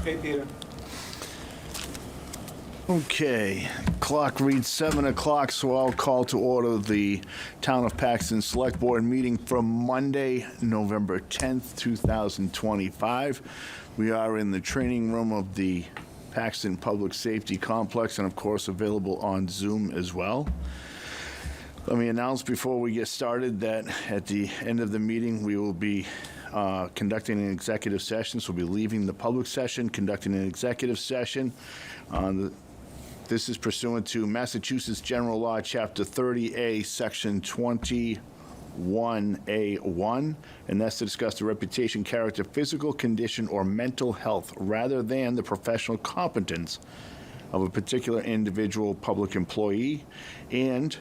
Hey, Peter. Okay, clock reads 7 o'clock, so I'll call to order the Town of Paxton Select Board meeting for Monday, November 10th, 2025. We are in the training room of the Paxton Public Safety Complex and, of course, available on Zoom as well. Let me announce before we get started that at the end of the meeting, we will be conducting an executive session. So we'll be leaving the public session, conducting an executive session. This is pursuant to Massachusetts General Law, Chapter 30A, Section 21A1, and that's to discuss the reputation, character, physical condition, or mental health, rather than the professional competence of a particular individual public employee, and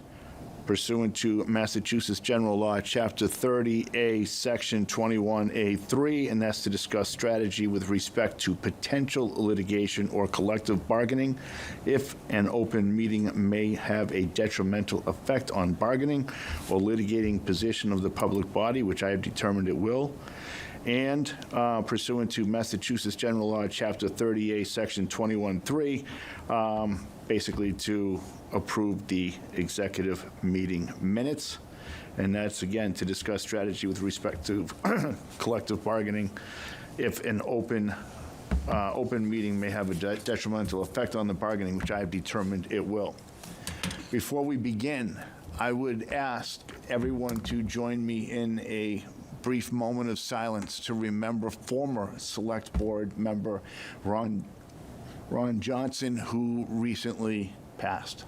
pursuant to Massachusetts General Law, Chapter 30A, Section 21A3, and that's to discuss strategy with respect to potential litigation or collective bargaining if an open meeting may have a detrimental effect on bargaining or litigating position of the public body, which I have determined it will. And pursuant to Massachusetts General Law, Chapter 30A, Section 21.3, basically to approve the executive meeting minutes. And that's, again, to discuss strategy with respect to collective bargaining if an open meeting may have a detrimental effect on the bargaining, which I have determined it will. Before we begin, I would ask everyone to join me in a brief moment of silence to remember former Select Board member Ron Johnson, who recently passed.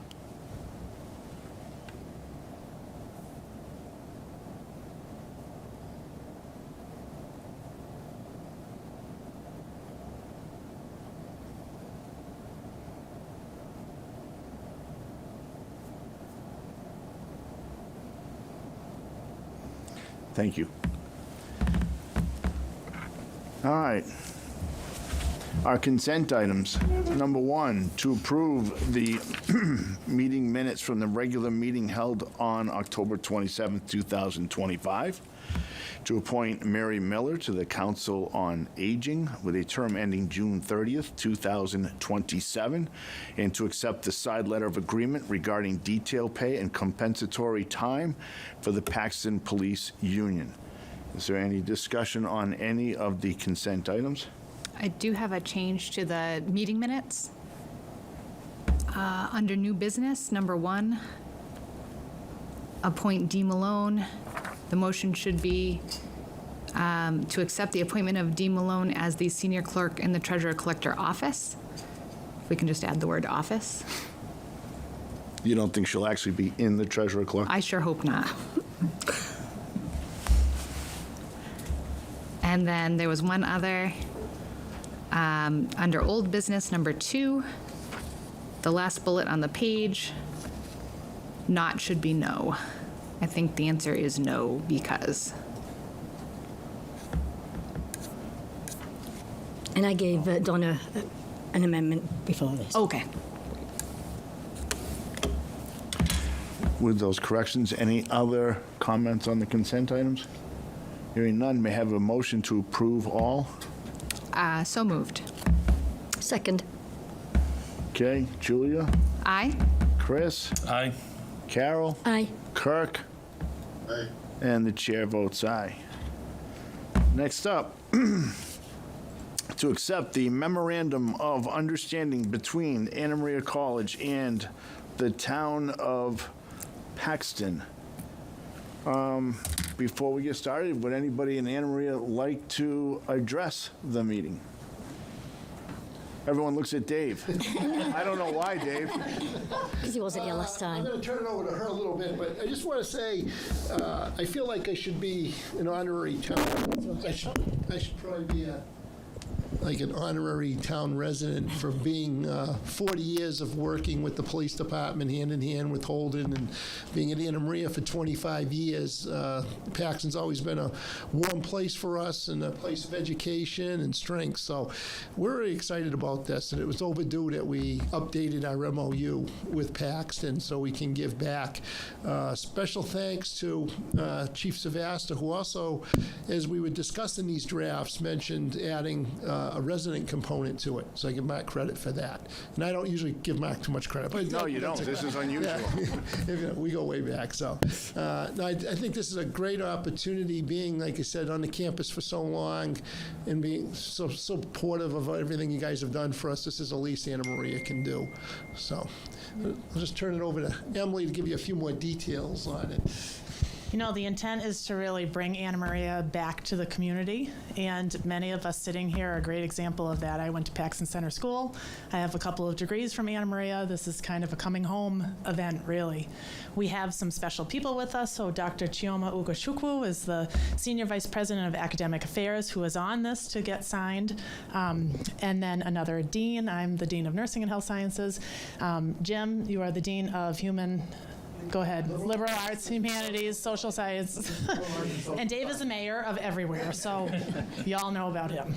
Thank you. All right. Our consent items. Number one, to approve the meeting minutes from the regular meeting held on October 27th, 2025. To appoint Mary Miller to the Council on Aging with a term ending June 30th, 2027. And to accept the side letter of agreement regarding detail pay and compensatory time for the Paxton Police Union. Is there any discussion on any of the consent items? I do have a change to the meeting minutes. Under new business, number 1, appoint Dee Malone. The motion should be to accept the appointment of Dee Malone as the senior clerk in the treasurer collector office. If we can just add the word office. You don't think she'll actually be in the treasurer clerk? I sure hope not. And then there was one other. Under old business, number 2, the last bullet on the page, not should be no. I think the answer is no because. And I gave Donna an amendment before this. Okay. With those corrections, any other comments on the consent items? Hearing none, may I have a motion to approve all? So moved. Second. Okay, Julia? Aye. Chris? Aye. Carol? Aye. Kirk? Aye. And the chair votes aye. Next up, to accept the memorandum of understanding between Anna Maria College and the town of Paxton. Before we get started, would anybody in Anna Maria like to address the meeting? Everyone looks at Dave. I don't know why, Dave. Because he wasn't here last I'm time. going to turn it over to her a little bit, but I just want to say, I feel like I should be an honorary town. I should probably be like an honorary town resident for being 40 years of working with the police department hand in hand with Holden and being at Anna Maria for 25 years. Paxton's always been a warm place for us and a place of education and strength. So we're really excited about this, and it was overdue that we updated our MOU with Paxton so we can give back. Special thanks to Chief Savasta, who also, as we were discussing these drafts, mentioned adding a resident component to it, so I give Mark credit for that. And I don't usually give Mark too much credit, but No, you don't. This is unusual. we go way back. So, no, I think this is a great opportunity, being, like I said, on the campus for so long, and being so supportive of everything you guys have done for us. This is the least Anna Maria can do. So, I'll just turn it over to Emily to give you a few more details on it. You know, the intent is to really bring Anna Maria back to the community, and many of us sitting here are a great example of that. I went to Paxton Center School. I have a couple of degrees from Anna Maria. This is kind of a coming home event, really. We have some special people with us. So Dr. Chioma Ugochukwu is the Senior Vice President of Academic Affairs, who is on this to get signed. And then another dean. I'm the Dean of Nursing and Health Sciences. Jim, you are the Dean of Liberal Arts, Humanities, Social Science. And Dave is the mayor of everywhere, so y'all know about him.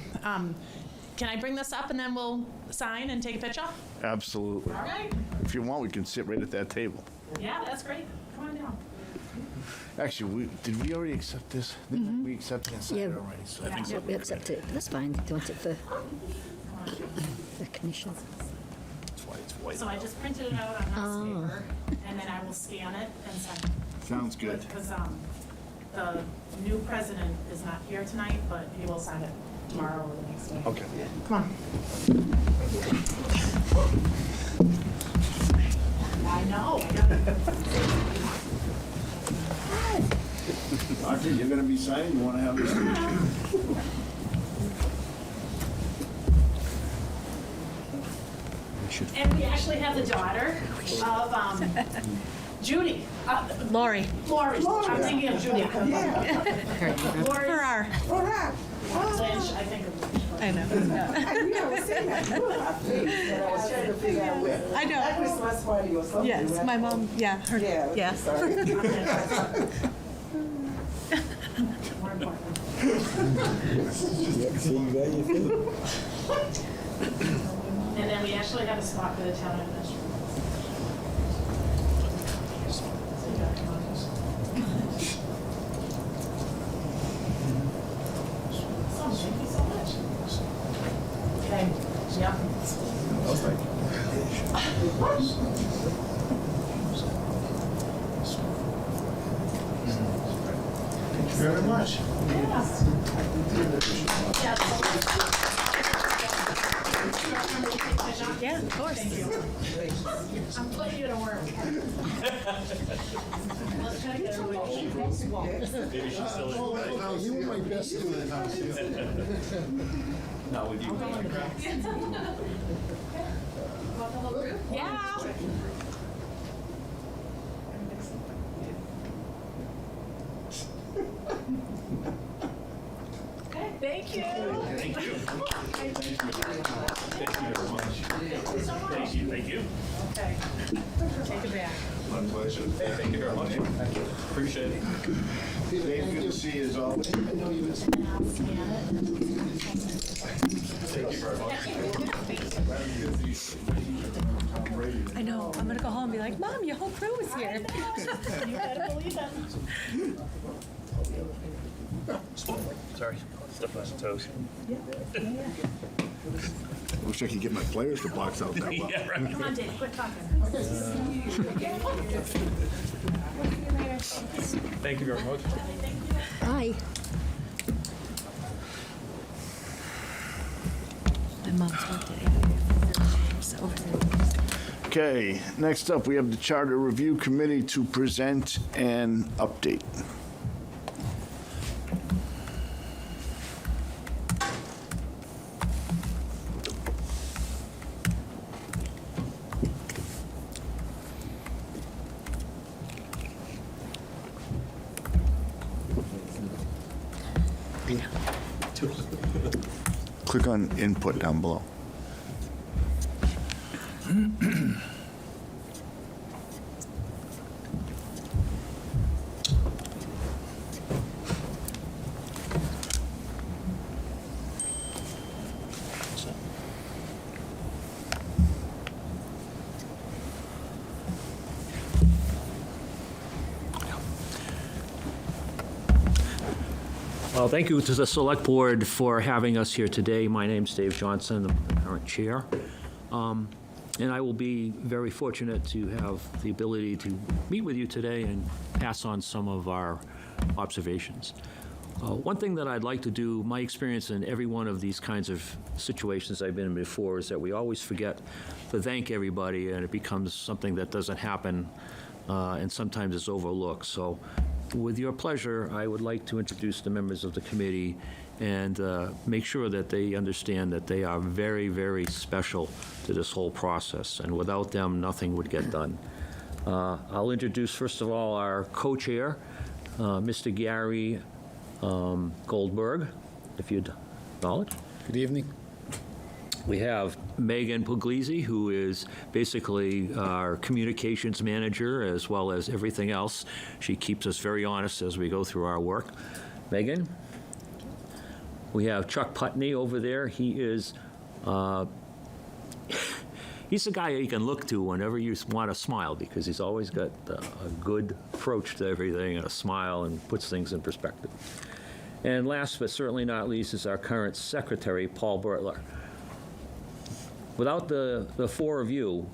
Can I bring this up and then we'll sign and take a picture? Absolutely. All right. If you want, we can sit right at that table. Yeah, that's great. Come on down. Actually, did we already accept this? We accepted and signed it Yeah. already, so I think Yeah, we accept it. That's fine. Do you want it for the commission? that's why it's white. So I just printed it out on this paper, and then I will scan it and send it. Sounds good. Because the new president is not here tonight, but he will sign it tomorrow or the next day. Okay. Come on. I know. Audrey, you're going to be signing? You want to have this? And we actually have the daughter of Judy. Lori. Lori. I'm thinking of Judy. Lori. Farrar. Lynch, I think of Lynch. I know. I know. Christmas party or something. Yes, right? my mom, yeah, her, Yeah. yeah. Sorry. More important. And then we actually have a spot for the town administrator. Awesome, thank you so much. Okay, yeah. Thank you very much. Yeah, of course. I'm putting you to work. Let's try to get everybody. You were my best student. Not with you. Yeah. Okay, thank you. Thank you. Thank you very much. Thank you. Thank you. Okay. Take it back. My pleasure. Thank you very much. Appreciate it. Dave, good to see you as always. And I'll scan it. Thank you very much. I know, I'm gonna go home and be like, Mom, your whole crew is here. You better believe it. Sorry. Stuff on some toes. Wish I could get my players to box out that well. Yeah, right. Come on, Dave, quit talking. Thank you very much. Aye. My mom's birthday. So, Okay, next up, we have the Charter Review Committee to present an update. Click on input down below. Thank you to the Select Board for having us here today. My name's Dave Johnson, I'm the current chair. And I will be very fortunate to have the ability to meet with you today and pass on some of our observations. One thing that I'd like to do, my experience in every one of these kinds of situations I've been in before, is that we always forget to thank everybody, and it becomes something that doesn't happen, and sometimes it's overlooked. So with your pleasure, I would like to introduce the members of the committee and make sure that they understand that they are very, very special to this whole process, and without them, nothing would get done. I'll introduce, first of all, our co-chair, Mr. Gary Goldberg, if you'd acknowledge. Good evening. We have Megan Puglisi, who is basically our communications manager as well as everything else. She keeps us very honest as we go through our work. Megan. We have Chuck Putney over there. He is, he's the guy you can look to whenever you want to smile, because he's always got a good approach to everything and a smile and puts things in perspective. And last but certainly not least is our current secretary, Paul Bertler. Without the four of you,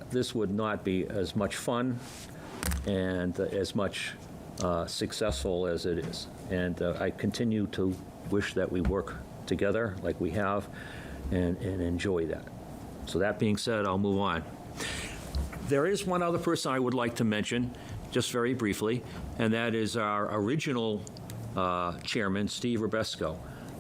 this would not be as much fun and as much successful as it is. And I continue to wish that we work together like we have and enjoy that. So that being said, I'll move on. There is one other person I would like to mention, just very briefly, and that is our original chairman, Steve Rubesco.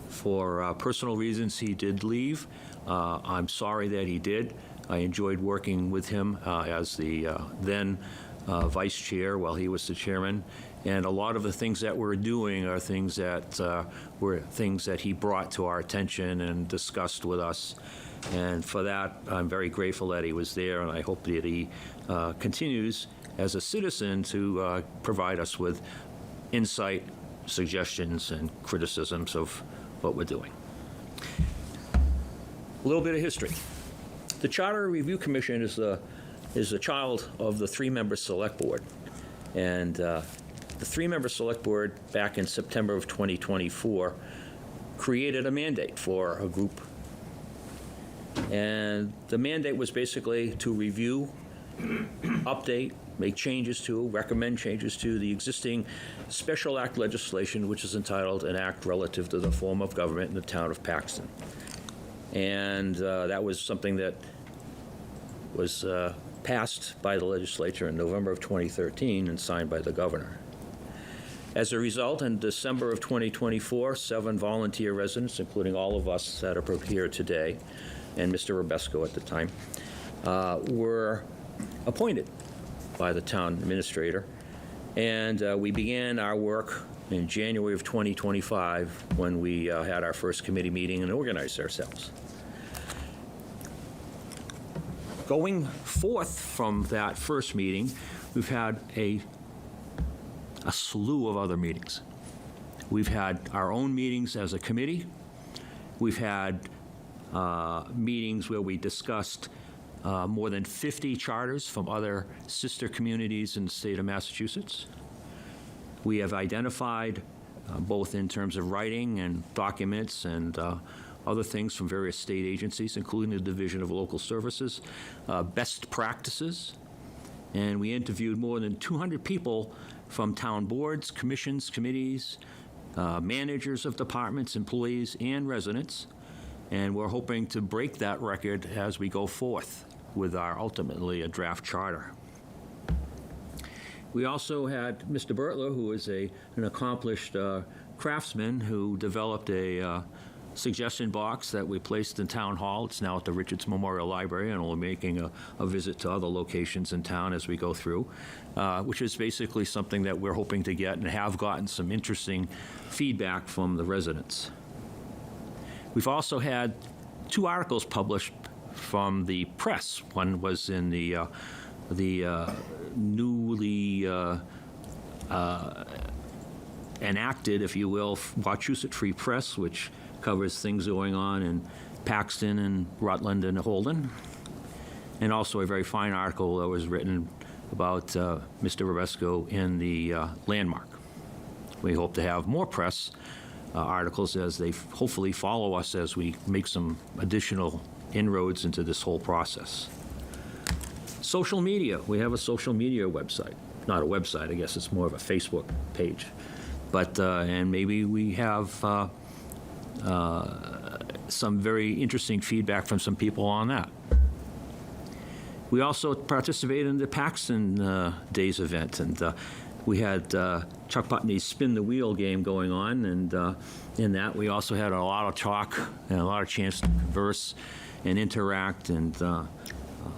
For personal reasons, he did leave. I'm sorry that he did. I enjoyed working with him as the then vice chair while he was the chairman. And a lot of the things that we're doing are things that were things that he brought to our attention and discussed with us. And for that, I'm very grateful that he was there, and I hope that he continues as a citizen to provide us with insight, suggestions, and criticisms of what we're doing. A little bit of history. The Charter Review Commission is a child of the three-member Select Board. And the three-member Select Board, back in September of 2024, created a mandate for a group. And the mandate was basically to review, update, make changes to, recommend changes to the existing special act legislation, which is entitled An Act Relative to the Form of Government in the Town of Paxton. And that was something that was passed by the legislature in November of 2013 and signed by the governor. As a result, in December of 2024, 7 volunteer residents, including all of us that are here today, and Mr. Rubesco at the time, were appointed by the town administrator. And we began our work in January of 2025 when we had our first committee meeting and organized ourselves. Going forth from that first meeting, we've had a slew of other meetings. We've had our own meetings as a committee. We've had meetings where we discussed more than 50 charters from other sister communities in the state of Massachusetts. We have identified, both in terms of writing and documents and other things from various state agencies, including the Division of Local Services, best practices, and we interviewed more than 200 people from town boards, commissions, committees, managers of departments, employees, and residents, and we're hoping to break that record as we go forth with our ultimately a draft charter. We also had Mr. Bertler, who is an accomplished craftsman who developed a suggestion box that we placed in Town Hall. It's now at the Richards Memorial Library, and we're making a visit to other locations in town as we go through, which is basically something that we're hoping to get and have gotten some interesting feedback from the residents. We've also had 2 articles published from the press. One was in the newly enacted, if you will, Wachusett Free Press, which covers things going on in Paxton and Rutland and Holden, and also a very fine article that was written about Mr. Rubesco in the Landmark. We hope to have more press articles as they hopefully follow us as we make some additional inroads into this whole process. Social media. We have a social media website. Not a website, I guess it's more of a Facebook page. But, and maybe we have some very interesting feedback from some people on that. We also participated in the Paxton Days event, and we had Chuck Putney's Spin the Wheel game going on, and in that we also had a lot of talk and a lot of chance to converse and interact and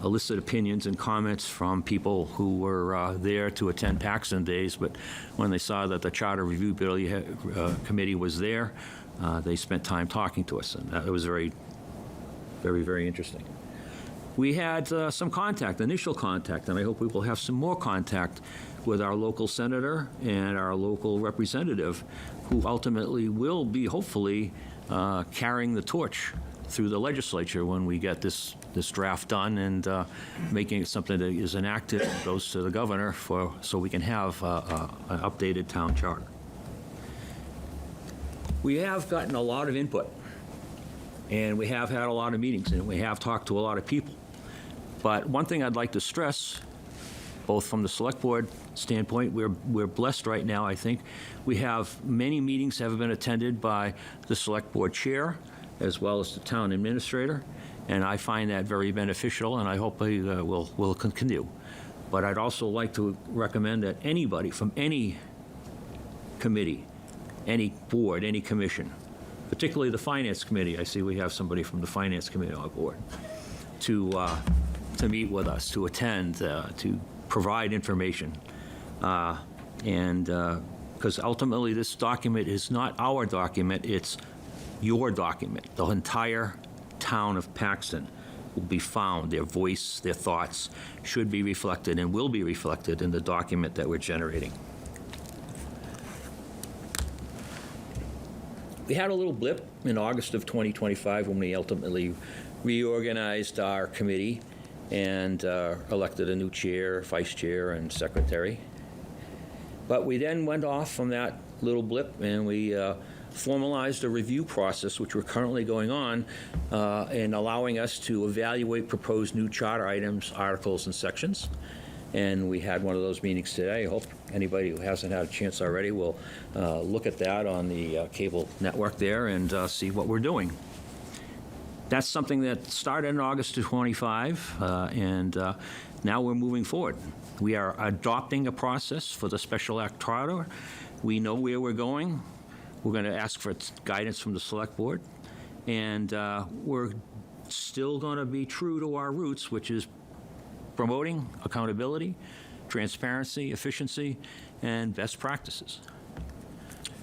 elicit opinions and comments from people who were there to attend Paxton Days, but when they saw that the Charter Review Committee was there, they spent time talking to us, and it was very, very interesting. We had some contact, initial contact, and I hope we will have some more contact with our local senator and our local representative, who ultimately will be, hopefully, carrying the torch through the legislature when we get this draft done and making it something that is enacted, goes to the governor so we can have an updated town charter. We have gotten a lot of input, and we have had a lot of meetings, and we have talked to a lot of people. But one thing I'd like to stress, both from the select board standpoint, we're blessed right now, I think. We have many meetings have been attended by the select board chair, as well as the town administrator, and I find that very beneficial, and I hope we will continue. But I'd also like to recommend that anybody from any committee, any board, any commission, particularly the Finance Committee, I see we have somebody from the Finance Committee on board, to meet with us, to attend, to provide information. Because ultimately this document is not our document, it's your document. The entire town of Paxton will be found, their voice, their thoughts should be reflected and will be reflected in the document that we're generating. We had a little blip in August of 2025 when we ultimately reorganized our committee and elected a new chair, vice chair, and secretary. But we then went off from that little blip and we formalized a review process, which we're currently going on, and allowing us to evaluate proposed new charter items, articles, and sections. And we had one of those meetings today. I hope anybody who hasn't had a chance already will look at that on the cable network there and see what we're doing. That's something that started in August of 25, and now we're moving forward. We are adopting a process for the Special Act Charter. We know where we're going. We're going to ask for guidance from the Select Board, and we're still going to be true to our roots, which is promoting accountability, transparency, efficiency, and best practices.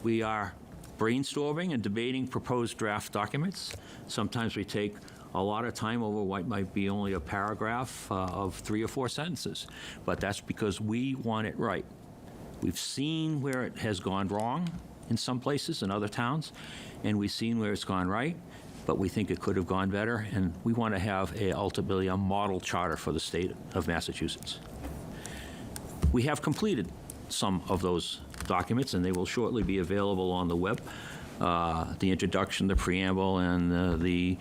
We are brainstorming and debating proposed draft documents. Sometimes we take a lot of time over what might be only a paragraph of 3 or 4 sentences, but that's because we want it right. We've seen where it has gone wrong in some places in other towns, and we've seen where it's gone right, but we think it could have gone better, and we want to have ultimately a model charter for the state of Massachusetts. We have completed some of those documents, and they will shortly be available on the web. The introduction, the preamble, and the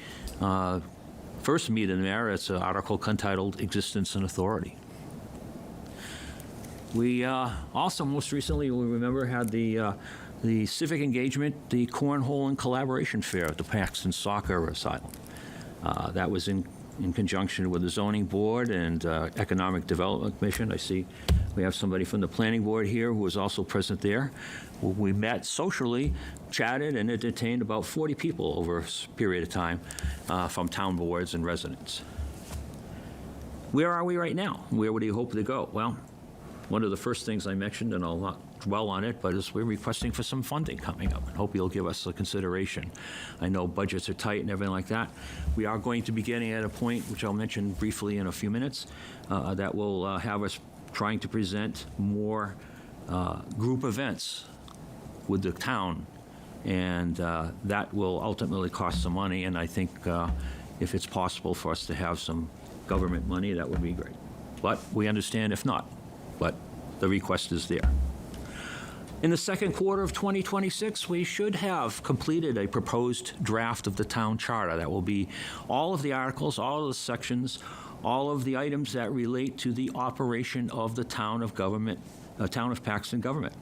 first meat in there, it's an article entitled Existence and Authority. We also, most recently, we remember, had the civic engagement, the Cornhole and Collaboration Fair at the Paxton Soccer Asylum. That was in conjunction with the Zoning Board and Economic Development Commission. I see we have somebody from the Planning Board here who was also present there. We met socially, chatted, and entertained about 40 people over a period of time from town boards and residents. Where are we right now? Where would you hope to go? Well, one of the first things I mentioned, and I'll not dwell on it, but is we're requesting for some funding coming up, and hope you'll give us a consideration. I know budgets are tight and everything like that. We are going to be getting at a point, which I'll mention briefly in a few minutes, that will have us trying to present more group events with the town, and that will ultimately cost some money, and I think if it's possible for us to have some government money, that would be great. But we understand if not, but the request is there. In the second quarter of 2026, we should have completed a proposed draft of the town charter. That will be all of the articles, all of the sections, all of the items that relate to the operation of the town of government, town of Paxton government.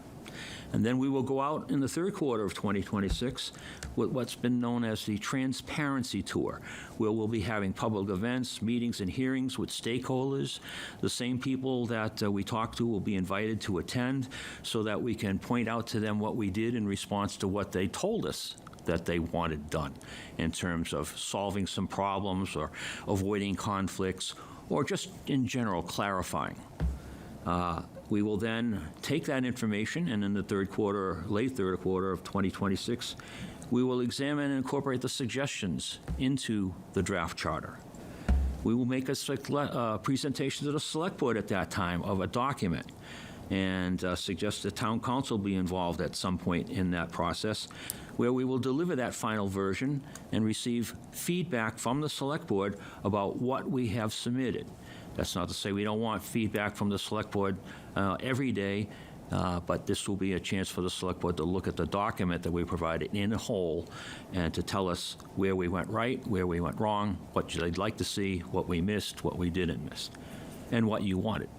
And then we will go out in the third quarter of 2026 with what's been known as the Transparency Tour, where we'll be having public events, meetings, and hearings with stakeholders. The same people that we talk to will be invited to attend so that we can point out to them what we did in response to what they told us that they wanted done in terms of solving some problems or avoiding conflicts or just in general clarifying. We will then take that information, and in the third quarter, late third quarter of 2026, we will examine and incorporate the suggestions into the draft charter. We will make a presentation to the select board at that time of a document and suggest the town council be involved at some point in that process, where we will deliver that final version and receive feedback from the select board about what we have submitted. That's not to say we don't want feedback from the select board every day, but this will be a chance for the select board to look at the document that we provided in whole and to tell us where we went right, where we went wrong, what they'd like to see, what we missed, what we didn't miss, and what you wanted.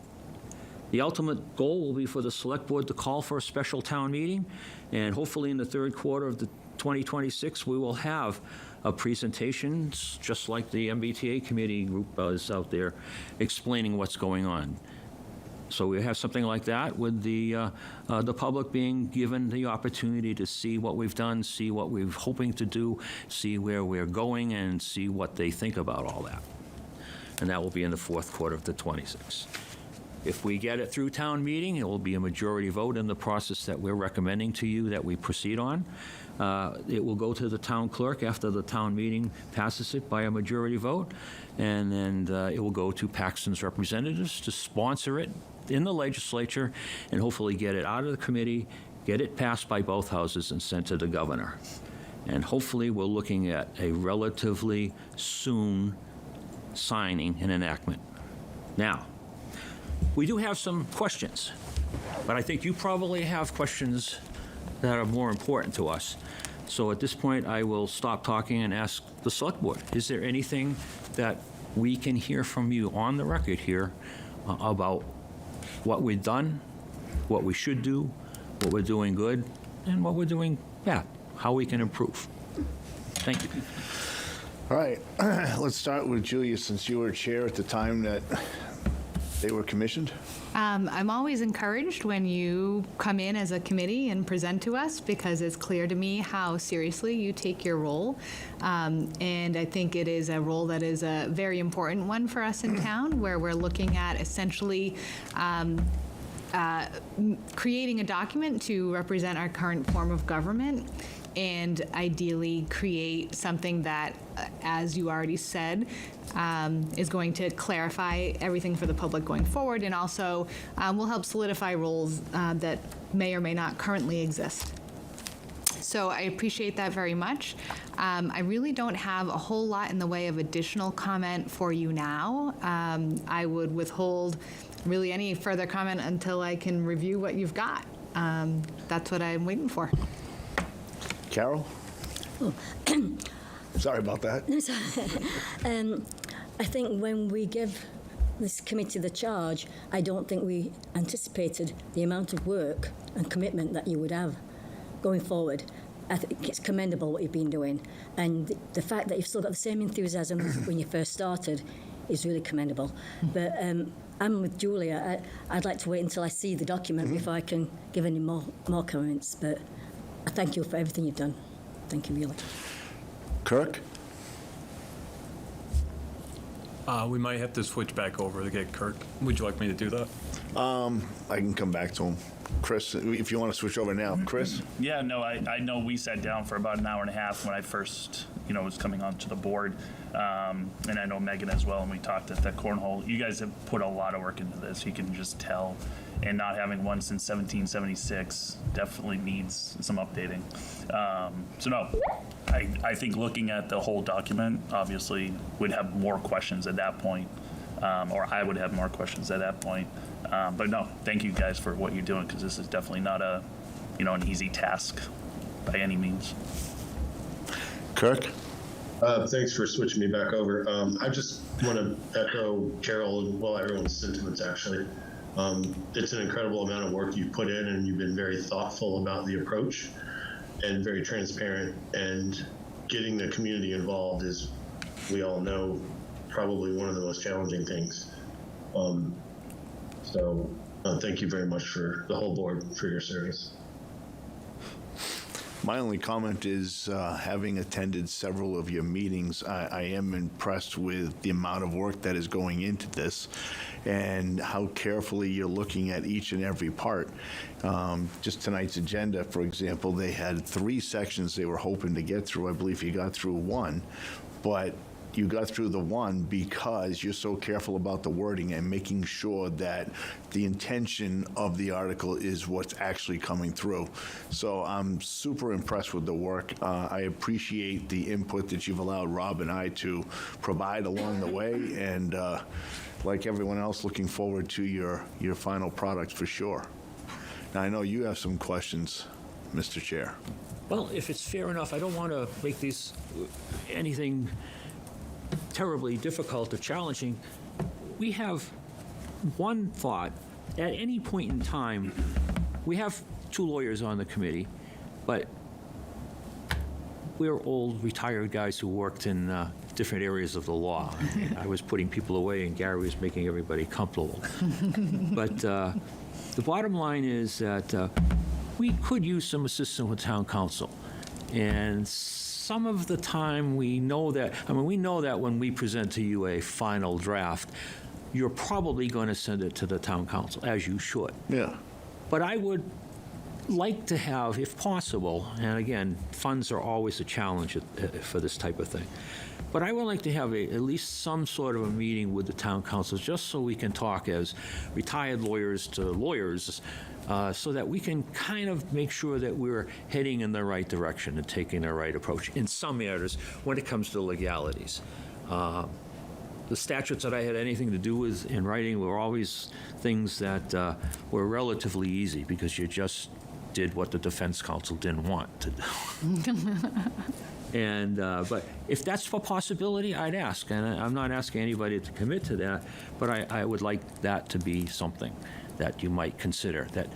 The ultimate goal will be for the select board to call for a special town meeting, and hopefully in the third quarter of the 2026, we will have a presentation, just like the MBTA committee group is out there explaining what's going on. So we have something like that with the public being given the opportunity to see what we've done, see what we're hoping to do, see where we're going, and see what they think about all that. And that will be in the fourth quarter of the 26th. If we get it through town meeting, it will be a majority vote in the process that we're recommending to you that we proceed on. It will go to the town clerk after the town meeting passes it by a majority vote, and then it will go to Paxton's representatives to sponsor it in the legislature and hopefully get it out of the committee, get it passed by both houses and sent to the governor. And hopefully we're looking at a relatively soon signing and enactment. Now, we do have some questions, but I think you probably have questions that are more important to us. So at this point, I will stop talking and ask the select board, is there anything that we can hear from you on the record here about what we've done, what we should do, what we're doing good, and what we're doing bad, how we can improve? Thank you. All right, let's start with Julia, since you were chair at the time that they were commissioned. I'm always encouraged when you come in as a committee and present to us, because it's clear to me how seriously you take your role. And I think it is a role that is a very important one for us in town, where we're looking at essentially creating a document to represent our current form of government, and ideally create something that, as you already said, is going to clarify everything for the public going forward, and also will help solidify roles that may or may not currently exist. So I appreciate that very much. I really don't have a whole lot in the way of additional comment for you now. I would withhold really any further comment until I can review what you've got. That's what I'm waiting for. Carol? Sorry about that. I think when we give this committee the charge, I don't think we anticipated the amount of work and commitment that you would have going forward. I think it's commendable what you've been doing, and the fact that you've still got the same enthusiasm as when you first started is really commendable. But I'm with Julia. I'd like to wait until I see the document before I can give any more comments, but I thank you for everything you've done. Thank you, really. Kirk? We might have to switch back over to get Kirk. Would you like me to do that? I can come back to him. Chris, if you want to switch over now. Chris? Yeah, no, I know we sat down for about an hour and a half when I first, was coming onto the board. And I know Megan as well, and we talked at that cornhole. You guys have put a lot of work into this. You can just tell. And not having one since 1776 definitely needs some updating. So no, I think looking at the whole document, obviously, would have more questions at that point. Or I would have more questions at that point. But no, thank you guys for what you're doing, because this is definitely not a an easy task by any means. Kirk? Thanks for switching me back over. I just want to echo Carol and, well, everyone's sentiments, actually. It's an incredible amount of work you've put in, and you've been very thoughtful about the approach and very transparent. And getting the community involved is, we all know, probably one of the most challenging things. So thank you very much for the whole board for your service. My only comment is, having attended several of your meetings, I am impressed with the amount of work that is going into this and how carefully you're looking at each and every part. Just tonight's agenda, for example, they had 3 sections they were hoping to get through. I believe you got through 1, but you got through the 1 because you're so careful about the wording and making sure that the intention of the article is what's actually coming through. So I'm super impressed with the work. I appreciate the input that you've allowed Rob and I to provide along the way, and like everyone else, looking forward to your final product for sure. Now, I know you have some questions, Mr. Chair. Well, if it's fair enough, I don't want to make these anything terribly difficult or challenging. We have one thought. At any point in time, we have 2 lawyers on the committee, but we're old, retired guys who worked in different areas of the law. I was putting people away, and Gary was making everybody comfortable. But the bottom line is that we could use some assistance with town council. And some of the time we know that when we present to you a final draft, you're probably going to send it to the town council, as you should. Yeah. But I would like to have, if possible, and again, funds are always a challenge for this type of thing, but I would like to have at least some sort of a meeting with the town council, just so we can talk as retired lawyers to lawyers, so that we can kind of make sure that we're heading in the right direction and taking the right approach in some matters when it comes to legalities. The statutes that I had anything to do with in writing were always things that were relatively easy, because you just did what the defense counsel didn't want to do. And but if that's a possibility, I'd ask, and I'm not asking anybody to commit to that, but I would like that to be something that you might consider, that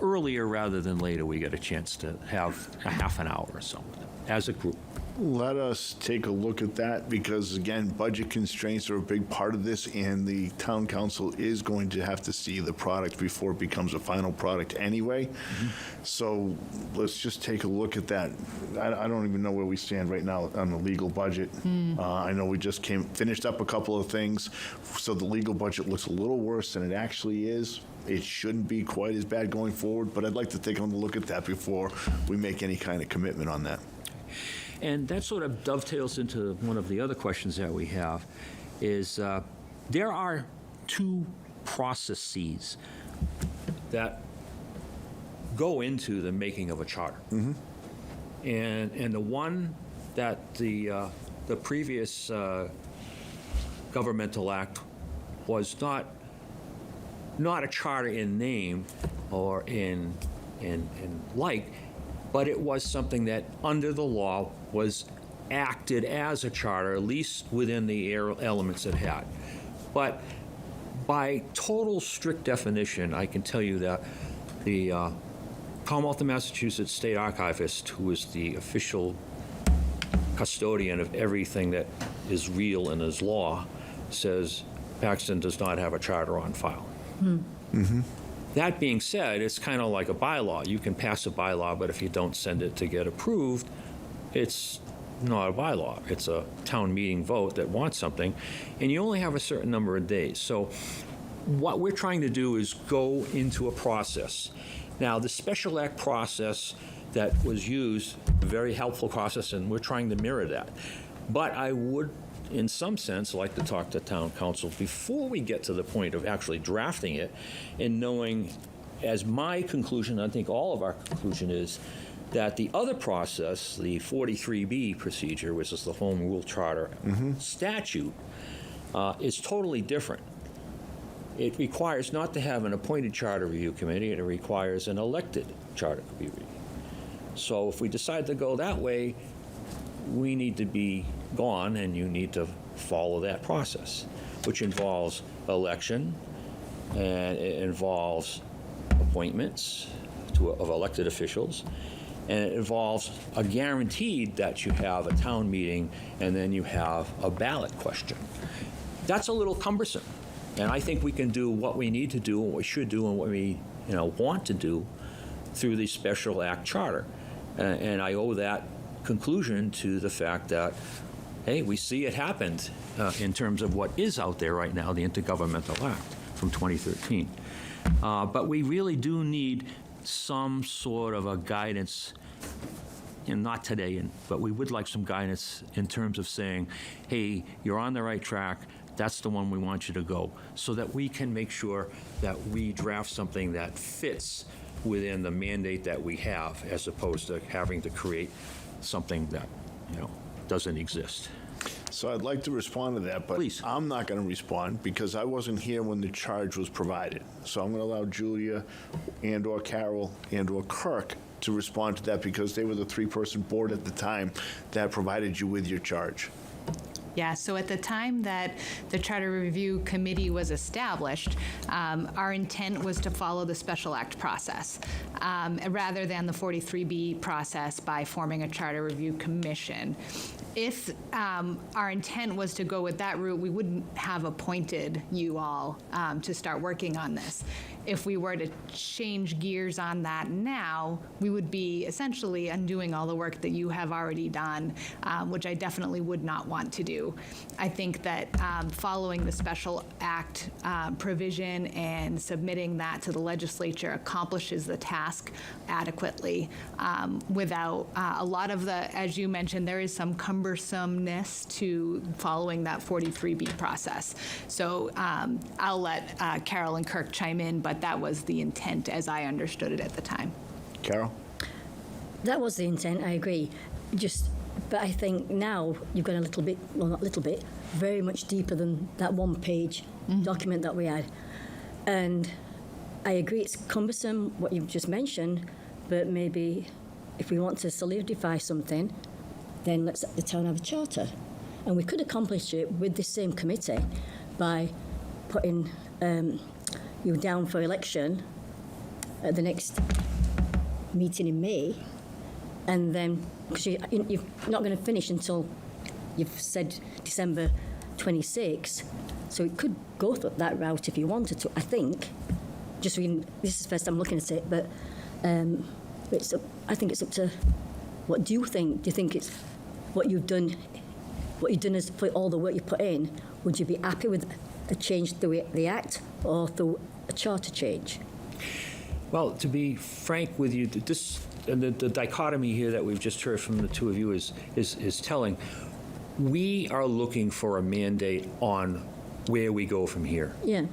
earlier rather than later we get a chance to have a half an hour or so as a group. Let us take a look at that, because again, budget constraints are a big part of this, and the town council is going to have to see the product before it becomes a final product anyway. Mm-hmm. So let's just take a look at that. I don't even know where we stand right now on the legal budget. I know we just finished up a couple of things, so the legal budget looks a little worse than it actually is. It shouldn't be quite as bad going forward, but I'd like to take a look at that before we make any kind of commitment on that. And that sort of dovetails into one of the other questions that we have, is there are 2 processes that go into the making of a charter. Mm-hmm. And the one that the previous governmental act was not a charter in name or in like, but it was something that under the law was acted as a charter, at least within the elements it had. But by total strict definition, I can tell you that the Commonwealth of Massachusetts State Archivist, who is the official custodian of everything that is real and is law, says Paxton does not have a charter on file. Mm-hmm. That being said, it's kind of like a bylaw. You can pass a bylaw, but if you don't send it to get approved, it's not a bylaw. It's a town meeting vote that wants something, and you only have a certain number of days. So what we're trying to do is go into a process. Now, the Special Act process that was used, a very helpful process, and we're trying to mirror that. But I would, in some sense, like to talk to town council before we get to the point of actually drafting it, and knowing, as my conclusion, I think all of our conclusion is, that the other process, the 43B procedure, which is the Home Rule Charter statute, is totally different. it requires not to have an appointed charter review committee, it requires an elected charter review. So if we decide to go that way, we need to be gone, and you need to follow that process, which involves election, and it involves appointments of elected officials, and it involves a guaranteed that you have a town meeting and then you have a ballot question. That's a little cumbersome, and I think we can do what we need to do, what we should do, and what we want to do through the special act charter. And I owe that conclusion to the fact that, hey, we see it happened in terms of what is out there right now, the Intergovernmental Act from 2013. But we really do need some sort of a guidance, not today, but we would like some guidance in terms of saying, hey, you're on the right track, that's the one we want you to go, so that we can make sure that we draft something that fits within the mandate that we have, as opposed to having to create something that, doesn't exist. So I'd like to respond to that, but Please. I'm not going to respond because I wasn't here when the charge was provided. So I'm going to allow Julia and/or Carol and/or Kirk to respond to that, because they were the three-person board at the time that provided you with your charge. Yeah, so at the time that the Charter Review Committee was established, our intent was to follow the Special Act process rather than the 43B process by forming a Charter Review Commission. If our intent was to go with that route, we wouldn't have appointed you all to start working on this. If we were to change gears on that now, we would be essentially undoing all the work that you have already done, which I definitely would not want to do. I think that following the Special Act provision and submitting that to the legislature accomplishes the task adequately without a lot of the, as you mentioned, there is some cumbersomeness to following that 43B process. So I'll let Carol and Kirk chime in, but that was the intent as I understood it at the time. Carol? That was the intent, I agree. But I think now you've gone a little bit, well, not a little bit, very much deeper than that one-page document that we had. And I agree it's cumbersome, what you've just mentioned, but maybe if we want to solidify something, then let's let the town have a charter. And we could accomplish it with this same committee by putting you down for election at the next meeting in May, and then, because you're not going to finish until you've said December 26, so it could go that route if you wanted to. I think, just reading, this is the first time looking at it, but I think it's up to, what do you think? Do you think it's what you've done is for all the work you put in, would you be happy with a change through the Act or through a charter change? Well, to be frank with you, the dichotomy here that we've just heard from the two of you is telling. We are looking for a mandate on where we go from here. Yeah.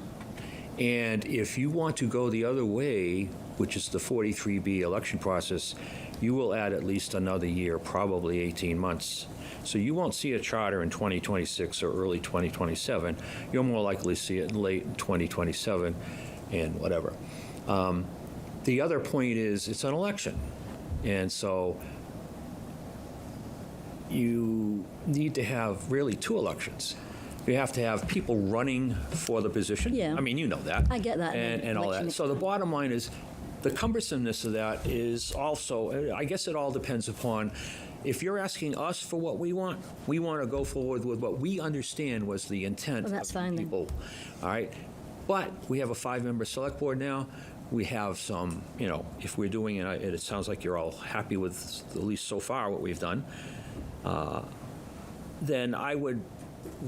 And if you want to go the other way, which is the 43B election process, you will add at least another year, probably 18 months. So you won't see a charter in 2026 or early 2027. You'll more likely see it in late 2027 and whatever. The other point is it's an election. And so you need to have really two elections. You have to have people running for the position. Yeah. I mean, you know that. I get that. And all that. So the bottom line is the cumbersomeness of that is also, I guess it all depends upon, if you're asking us for what we want to go forward with what we understand was the intent Well, that's of fine, the then. people. All right? But we have a 5-member select board now. We have some, if we're doing it, it sounds like you're all happy with, at least so far, what we've done. Then I would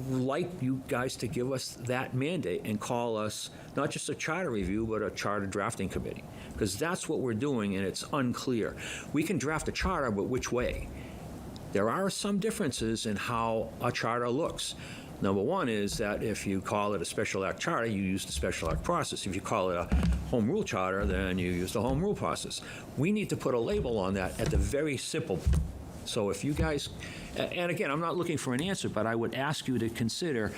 like you guys to give us that mandate and call us not just a charter review, but a charter drafting committee, because that's what we're doing, and it's unclear. We can draft a charter, but which way? There are some differences in how a charter looks. Number one is that if you call it a special act charter, you use the special act process. If you call it a home rule charter, then you use the home rule process. We need to put a label on that at the very simple. So if you guys, and again, I'm not looking for an answer, but I would ask you to consider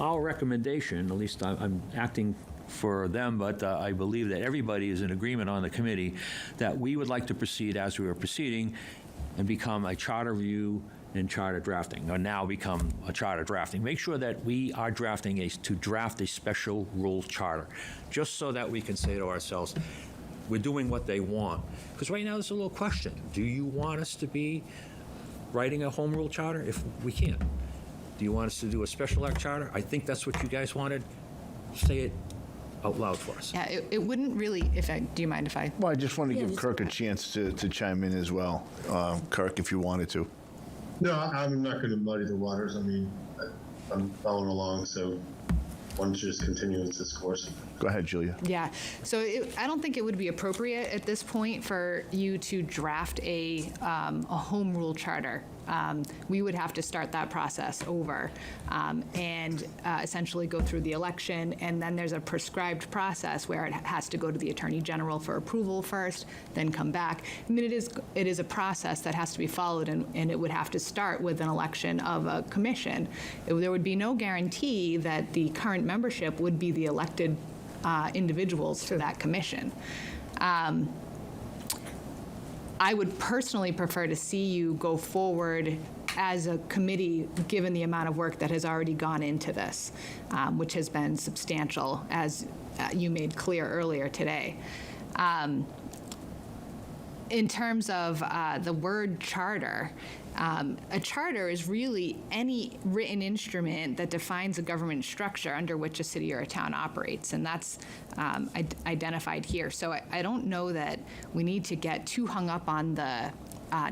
our recommendation, at least I'm acting for them, but I believe that everybody is in agreement on the committee, that we would like to proceed as we are proceeding and become a charter review and charter drafting, or now become a charter drafting. Make sure that we are to draft a special rule charter, just so that we can say to ourselves, we're doing what they want. Because right now there's a little question. Do you want us to be writing a home rule charter? If we can't. Do you want us to do a special act charter? I think that's what you guys wanted. Say it out loud for us. Yeah, it wouldn't really, do you mind if I? Well, I just wanted to give Yeah, Kirk a chance to chime in as well. Kirk, if you wanted to. No, I'm not going to muddy the waters. I mean, I'm following along, so why don't you just continue with this course? Go ahead, Julia. Yeah, so I don't think it would be appropriate at this point for you to draft a home rule charter. We would have to start that process over and essentially go through the election, and then there's a prescribed process where it has to go to the Attorney General for approval first, then come back. I mean, it is a process that has to be followed, and it would have to start with an election of a commission. There would be no guarantee that the current membership would be the elected individuals to that commission. I would personally prefer to see you go forward as a committee, given the amount of work that has already gone into this, which has been substantial, as you made clear earlier today. In terms of the word charter, a charter is really any written instrument that defines a government structure under which a city or a town operates, and that's identified here. So I don't know that we need to get too hung up on the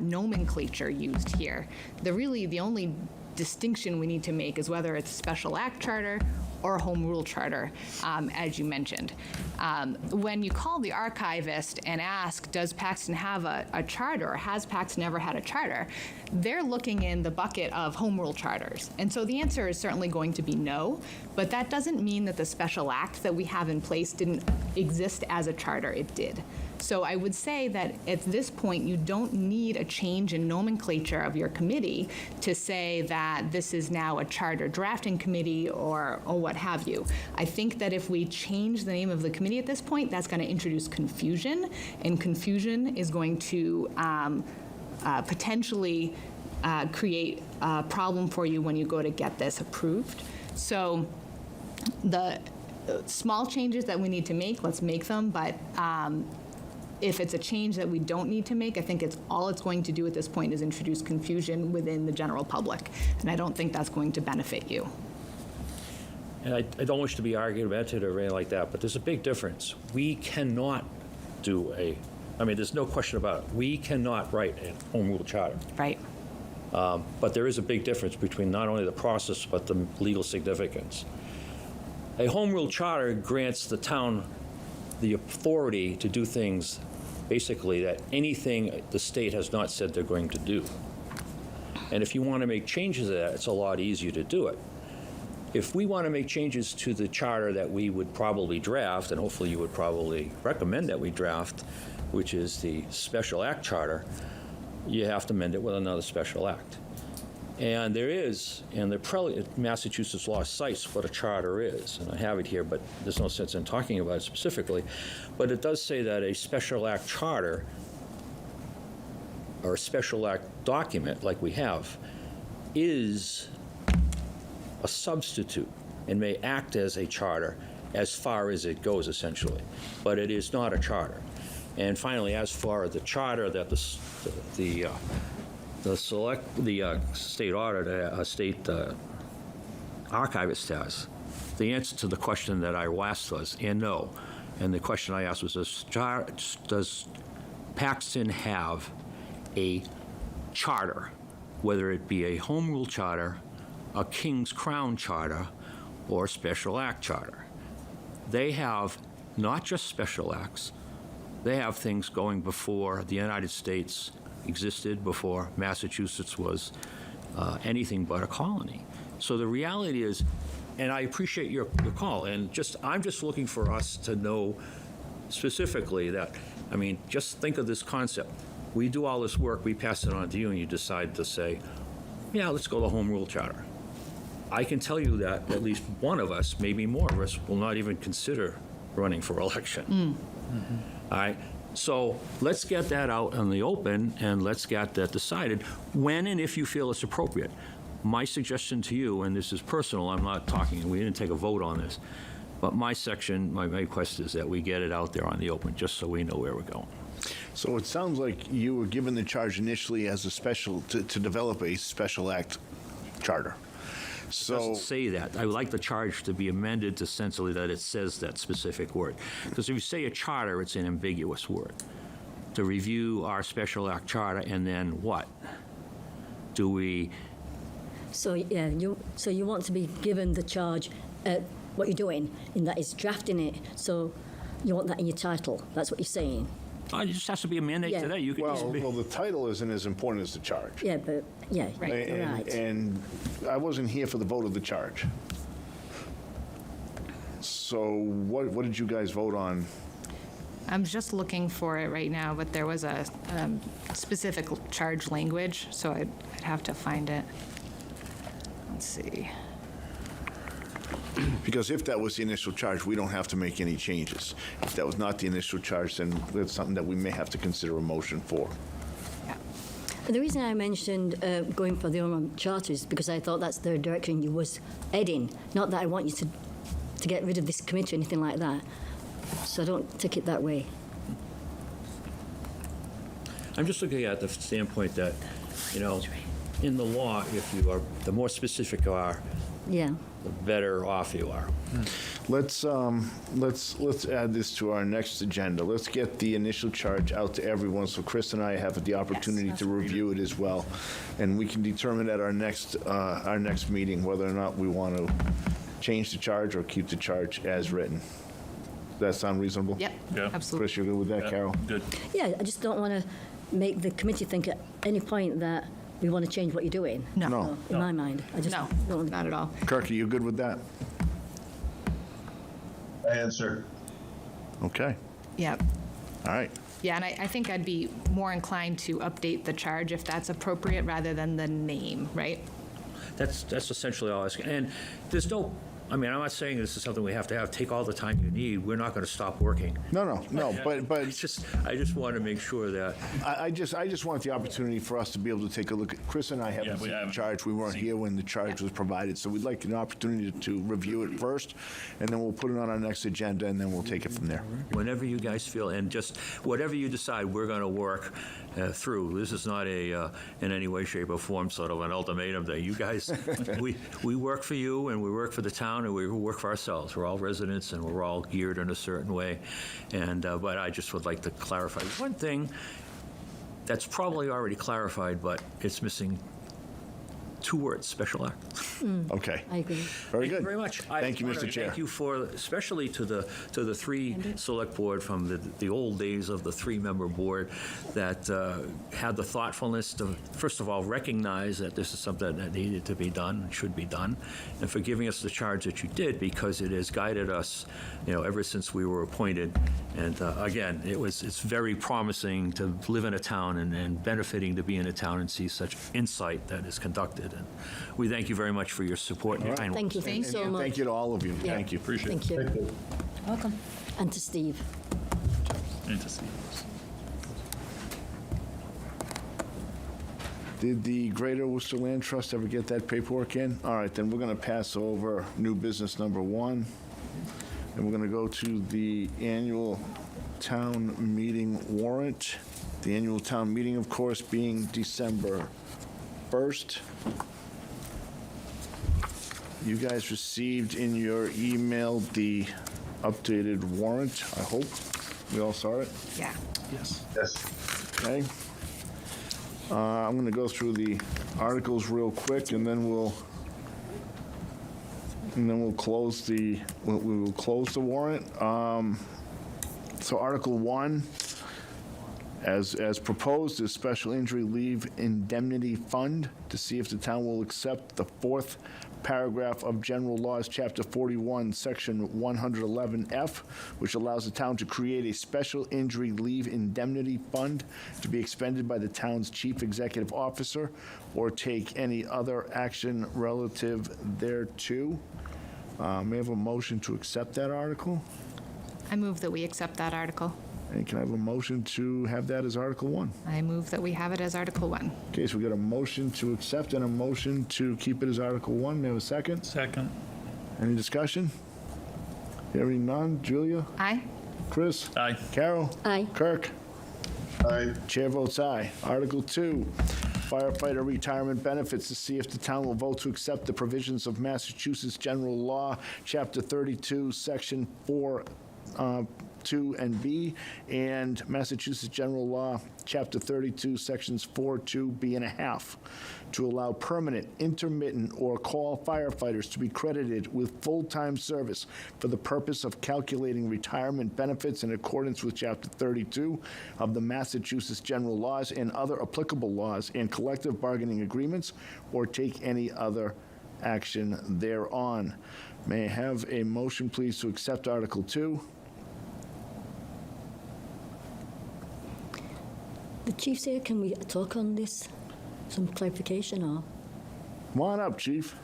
nomenclature used here. The only distinction we need to make is whether it's a special act charter or a home rule charter, as you mentioned. When you call the archivist and ask, does Paxton have a charter, or has Paxton ever had a charter, they're looking in the bucket of home rule charters. And so the answer is certainly going to be no, but that doesn't mean that the special act that we have in place didn't exist as a charter. It did. So I would say that at this point, you don't need a change in nomenclature of your committee to say that this is now a charter drafting committee or what have you. I think that if we change the name of the committee at this point, that's going to introduce confusion, and confusion is going to potentially create a problem for you when you go to get this approved. So the small changes that we need to make, let's make them, but if it's a change that we don't need to make, I think all it's going to do at this point is introduce confusion within the general public, and I don't think that's going to benefit you. And I don't wish to be argumentative or anything like that, but there's a big difference. We cannot do there's no question about it. We cannot write a home rule charter. Right. But there is a big difference between not only the process, but the legal significance. A home rule charter grants the town the authority to do things, basically, that anything the state has not said they're going to do. And if you want to make changes to that, it's a lot easier to do it. If we want to make changes to the charter that we would probably draft, and hopefully you would probably recommend that we draft, which is the special act charter, you have to amend it with another special act. And there is, and Massachusetts law cites what a charter is, and I have it here, but there's no sense in talking about it specifically. But it does say that a special act charter, or a special act document like we have, is a substitute and may act as a charter as far as it goes, essentially. But it is not a charter. And finally, as far as the charter that the state auditor, state archivist has, the answer to the question that I asked was, and no. And the question I asked was, does Paxton have a charter, whether it be a home rule charter, a King's Crown charter, or a special act charter? They have not just special acts, they have things going before the United States existed, before Massachusetts was anything but a colony. So the reality is, and I appreciate your call, and I'm just looking for us to know specifically that, just think of this concept. We do all this work, we pass it on to you, and you decide to say, yeah, let's go to home rule charter. I can tell you that at least one of us, maybe more of us, will not even consider running for election. All right? So let's get that out in the open, and let's get that decided when and if you feel it's appropriate. My suggestion to you, and this is personal, I'm not talking, we didn't take a vote on this, but my request is that we get it out there on the open, just so we know where we're going. So it sounds like you were given the charge initially as a special, to develop a special act charter. It So, doesn't say that. I would like the charge to be amended to essentially that it says that specific word. Because if you say a charter, it's an ambiguous word. To review our special act charter, and then what? Do we, So, yeah, so you want to be given the charge at what you're doing, in that it's drafting it, so you want that in your title. That's what you're saying. it just has to be a mandate Yeah. today. You could just well, the title isn't as important as the charge. Yeah, but, yeah, Right. you're right. And I wasn't here for the vote of the charge. So what did you guys vote on? I'm just looking for it right now, but there was a specific charge language, so I'd have to find it. Let's see. Because if that was the initial charge, we don't have to make any changes. If that was not the initial charge, then that's something that we may have to consider a motion for. Yeah. The reason I mentioned going for the own charter is because I thought that's the direction you was heading. Not that I want you to get rid of this committee or anything like that. So I don't take it that way. I'm just looking at the standpoint that, in the law, if you are, the more specific you are, Yeah. the better off you are. Let's add this to our next agenda. Let's get the initial charge out to everyone, so Chris and I have the opportunity to review it as well, and we can determine at our next meeting whether or not we want to change the charge or keep the charge as written. Does that sound reasonable? Yep, Yeah. absolutely. Chris, you're good with that, Yeah, Carol? Good. Yeah, I just don't want to make the committee think at any point that we want to change what you're doing. No. No. In my mind, I just No, don't. not at all. Kirk, are you good with that? Answer. Okay, Yeah. all right. Yeah, and I think I'd be more inclined to update the charge if that's appropriate rather than the name, right? That's essentially all I was, and there's no, I'm not saying this is something we have to have. Take all the time you need. We're not going to stop working. No, but I just want to make sure that, I just want the opportunity for us to be able to take a look at, Chris and I haven't Yeah, we seen the haven't charge. We weren't seen- here when the charge was provided, so we'd like an opportunity to review it first, and then we'll put it on our next agenda, and then we'll take it from there. whenever you guys feel, and just whatever you decide, we're going to work through. This is not a, in any way, shape, or form, sort of an ultimatum that you guys, we work for you, and we work for the town, and we work for ourselves. We're all residents, and we're all geared in a certain way. And but I just would like to clarify one thing that's probably already clarified, but it's missing 2 words: special act. Okay, I agree. very Thank good. you very much. Thank you, I wanna Mr. Chair. Thank you for, especially to the 3 select board from the old days of the 3-member board that had the thoughtfulness to, first of all, recognize that this is something that needed to be done and should be done, and for giving us the charge that you did, because it has guided us, ever since we were appointed. And again, it's very promising to live in a town and benefiting to be in a town and see such insight that is conducted. And we thank you very much for your support and your kind Thank you words. so And much. thank you to all of you. Yeah. Thank you. Appreciate it. Thank you. Thank you. Welcome. And to Steve. Need to see this. Did the Greater Worcester Land Trust ever get that paperwork in? All right, then we're going to pass over new business number 1, and we're going to go to the annual town meeting warrant. The annual town meeting, of course, being December 1st. You guys received in your email the updated warrant, I hope. We all saw it? Yeah. Yes. Yes. Okay. I'm going to go through the articles real quick, and then we'll close the we will close the warrant. So Article 1, As proposed is Special Injury Leave Indemnity Fund to see if the town will accept the fourth paragraph of General Laws, Chapter 41, Section 111F, which allows the town to create a Special Injury Leave Indemnity Fund to be expended by the town's chief executive officer or take any other action relative thereto. May I have a motion to accept that article? I move that we accept that article. And can I have a motion to have that as Article 1? I move that we have it as Article 1. Okay, so we got a motion to accept and a motion to keep it as Article 1. May I have a second? Second. Any discussion? Hearing none. Julia? Aye. Chris? Aye. Carol? Aye. Kirk? Aye. Chair votes aye. Article 2, firefighter retirement benefits, to see if the town will vote to accept the provisions of Massachusetts General Law, Chapter 32, Section 4, 2 and B, and Massachusetts General Law, Chapter 32, Sections 4, 2B and a half, to allow permanent, intermittent, or call firefighters to be credited with full-time service for the purpose of calculating retirement benefits in accordance with Chapter 32 of the Massachusetts General Laws and other applicable laws and collective bargaining agreements, or take any other action thereon. May I have a motion, please, to accept Article 2? The chief's here, can we talk on this? Some clarification or? Come on up, Chief.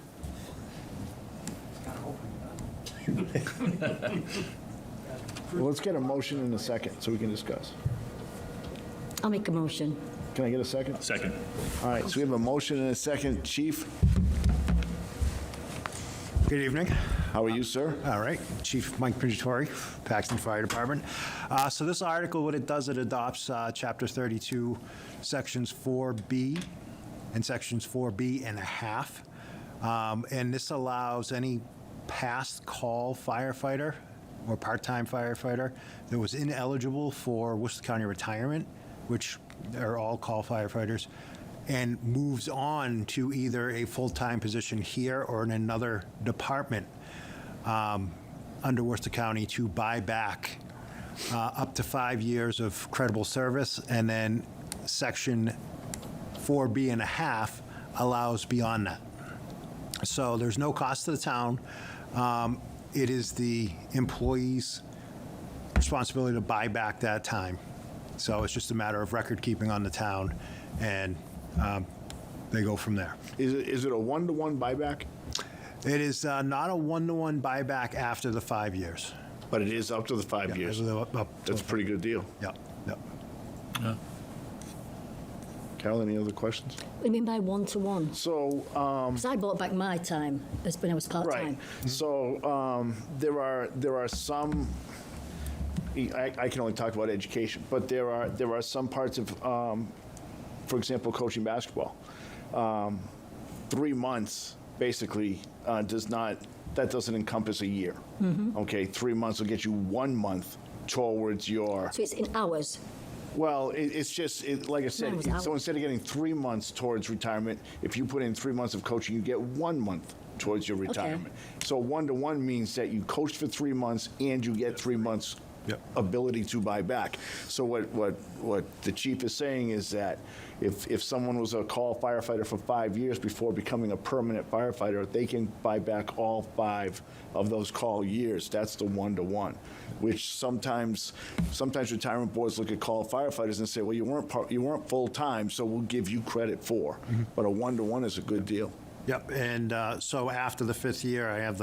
Well, let's get a motion in a second so we can discuss. I'll make a motion. Can I get a second? Second. All right, so we have a motion and a second. Chief, Good evening. how are you, sir? All right. Chief Mike Pringatori, Paxton Fire Department. So this article, what it does, it adopts Chapter 32, Sections 4B and Sections 4B and a half. And this allows any past call firefighter or part-time firefighter that was ineligible for Worcester County retirement, which are all call firefighters, and moves on to either a full-time position here or in another department under Worcester County, to buy back up to 5 years of credible service. And then Section 4B and a half allows beyond that. So there's no cost to the town. It is the employee's responsibility to buy back that time. So it's just a matter of record keeping on the town, and they go from there. Is it a one-to-one buyback? It is not a one-to-one buyback after the 5 years. But it is up to the 5 Yeah, years. up to- That's a pretty good deal. Yeah, yeah. Carol, any otdo questions? What do you mean by one-to-one? So, Because I bought back my time as when I was part-time. right. So there are some. I can only talk about education, but there are some parts of, for example, coaching basketball. 3 months basically doesn't encompass a year. Okay, 3 months will get you 1 month towards your. So it's in hours. Well, it's just, like I said, Mine was so instead of getting 3 months towards retirement, if you put in 3 months of coaching, you get 1 month towards your retirement. So one-to-one means that you coach for 3 months and you get 3 months Yep. ability to buy back. So what the chief is saying is that if someone was a call firefighter for 5 years before becoming a permanent firefighter, they can buy back all 5 of those call years. That's the one-to-one, which sometimes retirement boards look at call firefighters and say, well, you weren't full-time, so we'll give you credit for. But a one-to-one is a good deal. Yep, and so after the 5th year, I have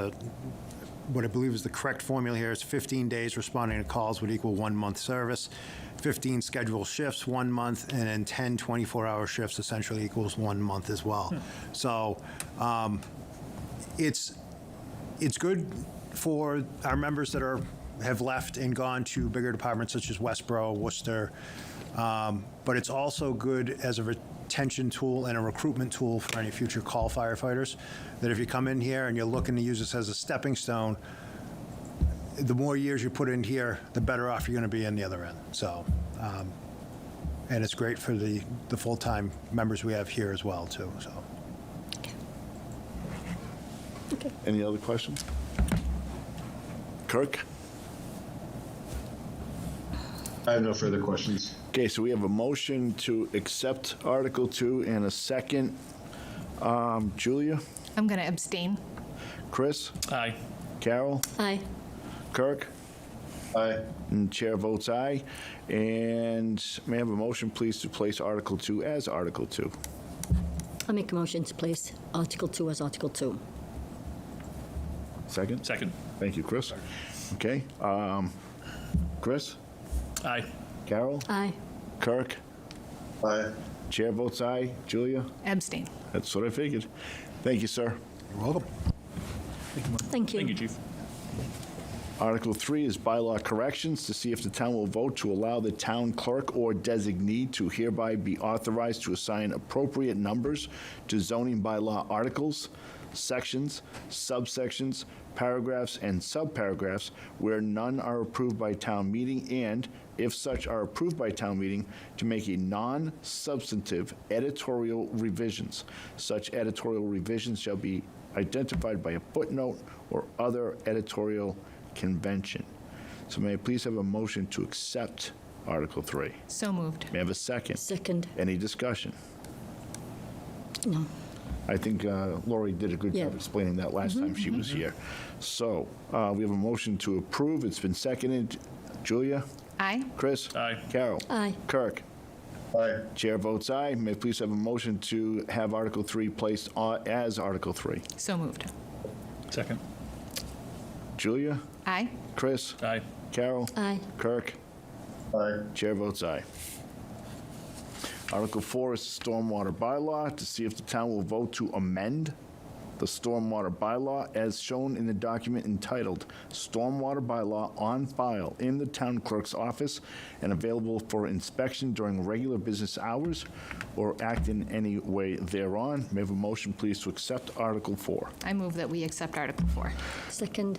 what I believe is the correct formula here is 15 days responding to calls would equal 1 month service, 15 scheduled shifts, 1 month, and then 10 24-hour shifts essentially equals 1 month as well. So it's good for our members that have left and gone to bigger departments such as Westboro, Worcester, but it's also good as a retention tool and a recruitment tool for any future call firefighters, that if you come in here and you're looking to use this as a stepping stone, the more years you put in here, the better off you're going to be in the other end. So, and it's great for the full-time members we have here as well, too. So, Any other questions? Kirk? I have no further questions. Okay, so we have a motion to accept Article 2 and a second. Julia? I'm going to abstain. Chris? Aye. Carol? Aye. Kirk? Aye. And chair votes aye. And may I have a motion, please, to place Article 2 as Article 2? I make a motion to place Article 2 as Article 2. Second? Second. Thank you, Chris. Okay. Chris? Aye. Carol? Aye. Kirk? Aye. Chair votes aye. Julia? Abstain. That's what I figured. Thank you, sir. You're welcome. Thank you. Thank you, Chief. Article 3 is bylaw corrections to see if the town will vote to allow the town clerk or designee to hereby be authorized to assign appropriate numbers to zoning bylaw articles, sections, subsections, paragraphs, and subparagraphs where none are approved by town meeting, and, if such are approved by town meeting, to make a non-substantive editorial revisions. Such editorial revisions shall be identified by a footnote or other editorial convention. So may I please have a motion to accept Article 3? So moved. May I have a second? Second. Any discussion? No. I think Lori did a good Yeah. job explaining that last time she was here. So we have a motion to approve. It's been seconded. Julia? Aye. Chris? Aye. Carol? Aye. Kirk? Aye. Chair votes aye. May I please have a motion to have Article 3 placed as Article 3? So moved. Second. Julia? Aye. Chris? Aye. Carol? Aye. Kirk? Aye. Chair votes aye. Article 4 is the stormwater bylaw, to see if the town will vote to amend the stormwater bylaw as shown in the document entitled Stormwater Bylaw on file in the town clerk's office and available for inspection during regular business hours, or act in any way thereon. May I have a motion, please, to accept Article 4? I move that we accept Article 4. Second.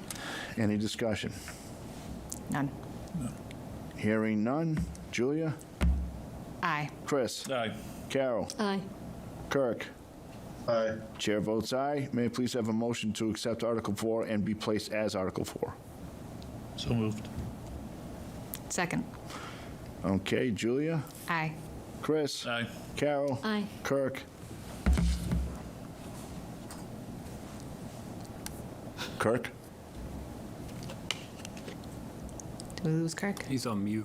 Any discussion? None. Hearing none. Julia? Aye. Chris? Aye. Carol? Aye. Kirk? Aye. Chair votes aye. May I please have a motion to accept Article 4 and be placed as Article 4? So moved. Second. Okay, Julia? Aye. Chris? Aye. Carol? Aye. Kirk? Kirk? Did we lose Kirk? He's on mute.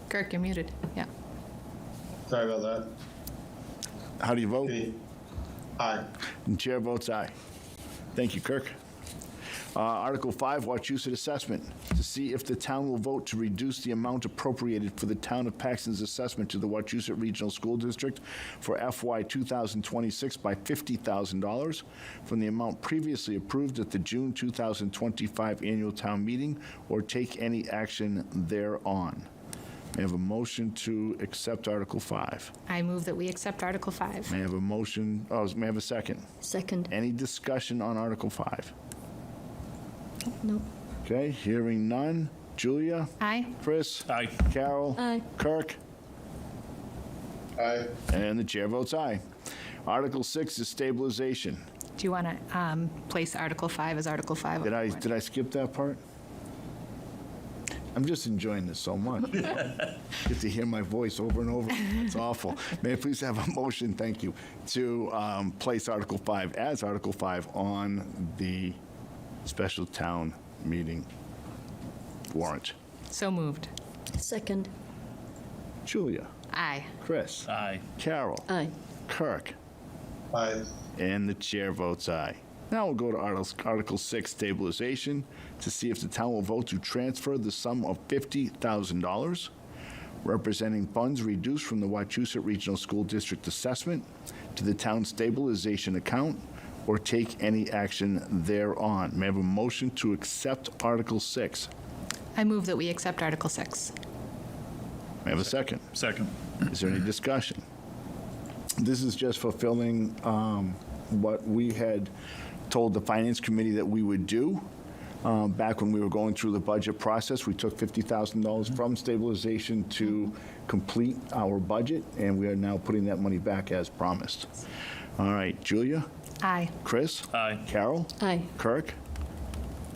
Kirk, you're muted. Yeah. Sorry about that. How do you vote? Okay. Aye. And chair votes aye. Thank you, Kirk. Article 5, Wachusett assessment, to see if the town will vote to reduce the amount appropriated for the town of Paxton's assessment to the Wachusett Regional School District for FY 2026 by $50,000 from the amount previously approved at the June 2025 annual town meeting, or take any action thereon. May I have a motion to accept Article 5? I move that we accept Article 5. May I have a motion, may I have a second? Second. Any discussion on Article 5? No. Okay, hearing none. Julia? Aye. Chris? Aye. Carol? Aye. Kirk? Aye. And the chair votes aye. Article 6 is stabilization. Do you want to place Article 5 as Article 5? Did I skip that part? I'm just enjoying this so much. Get to hear my voice over and over. It's awful. May I please have a motion, thank you, to place Article 5 as Article 5 on the special town meeting warrant? So moved. Second. Julia? Aye. Chris? Aye. Carol? Aye. Kirk? Aye. And the chair votes aye. Now we'll go to Article 6, stabilization, to see if the town will vote to transfer the sum of $50,000 representing funds reduced from the Wachusett Regional School District assessment to the town stabilization account, or take any action thereon. May I have a motion to accept Article 6? I move that we accept Article 6. May I have a second? Second. Is there any discussion? This is just fulfilling what we had told the Finance Committee that we would do. Back when we were going through the budget process, we took $50,000 from stabilization to complete our budget, and we are now putting that money back as promised. All right, Julia? Aye. Chris? Aye. Carol? Aye. Kirk?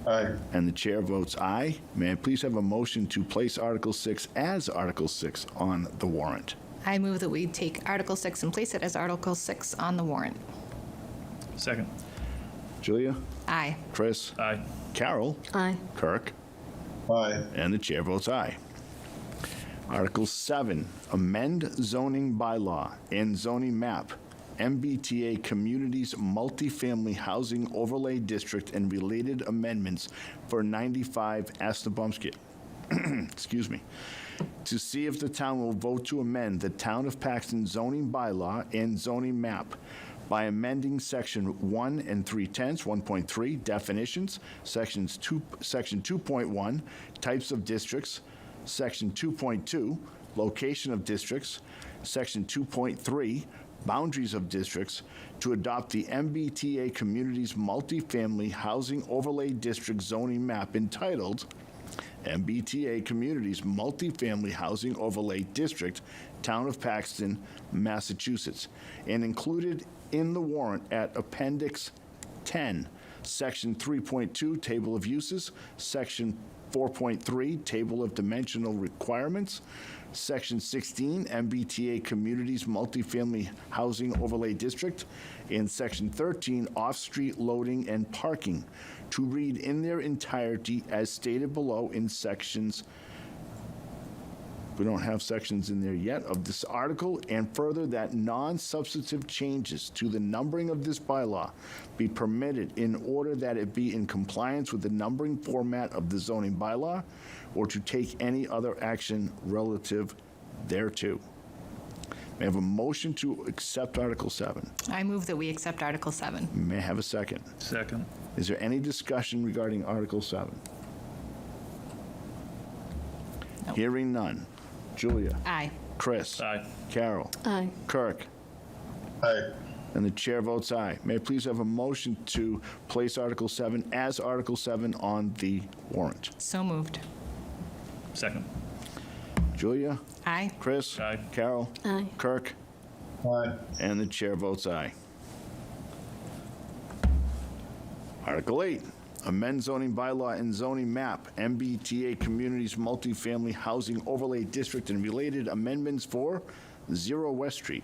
Aye. And the chair votes aye. May I please have a motion to place Article 6 as Article 6 on the warrant? I move that we take Article 6 and place it as Article 6 on the warrant. Second. Julia? Aye. Chris? Aye. Carol? Aye. Kirk? Aye. And the chair votes aye. Article 7, amend zoning bylaw and zoning map, MBTA Communities Multifamily Housing Overlay District and related amendments for 95 Astabumskit. Excuse me. To see if the town will vote to amend the Town of Paxton zoning bylaw and zoning map by amending Section 1 and 3/10, 1.3, definitions, Section 2.1, types of districts, Section 2.2, location of districts, Section 2.3, boundaries of districts, to adopt the MBTA Communities Multifamily Housing Overlay District zoning map entitled MBTA Communities Multifamily Housing Overlay District, Town of Paxton, Massachusetts, and included in the warrant at Appendix 10, Section 3.2, Table of Uses, Section 4.3, Table of Dimensional Requirements, Section 16, MBTA Communities Multifamily Housing Overlay District, and Section 13, Off-Street Loading and Parking, to read in their entirety as stated below in sections, we don't have sections in there yet, of this article, and further that non-substantive changes to the numbering of this bylaw be permitted in order that it be in compliance with the numbering format of the zoning bylaw, or to take any other action relative thereto. May I have a motion to accept Article 7? I move that we accept Article 7. May I have a second? Second. Is there any discussion regarding Article 7? No. Hearing none. Julia? Aye. Chris? Aye. Carol? Aye. Kirk? Aye. And the chair votes aye. May I please have a motion to place Article 7 as Article 7 on the warrant? So moved. Second. Julia? Aye. Chris? Aye. Carol? Aye. Kirk? Aye. And the chair votes aye. Article 8, amend zoning bylaw and zoning map, MBTA Communities Multifamily Housing Overlay District and related amendments for 0 West Street.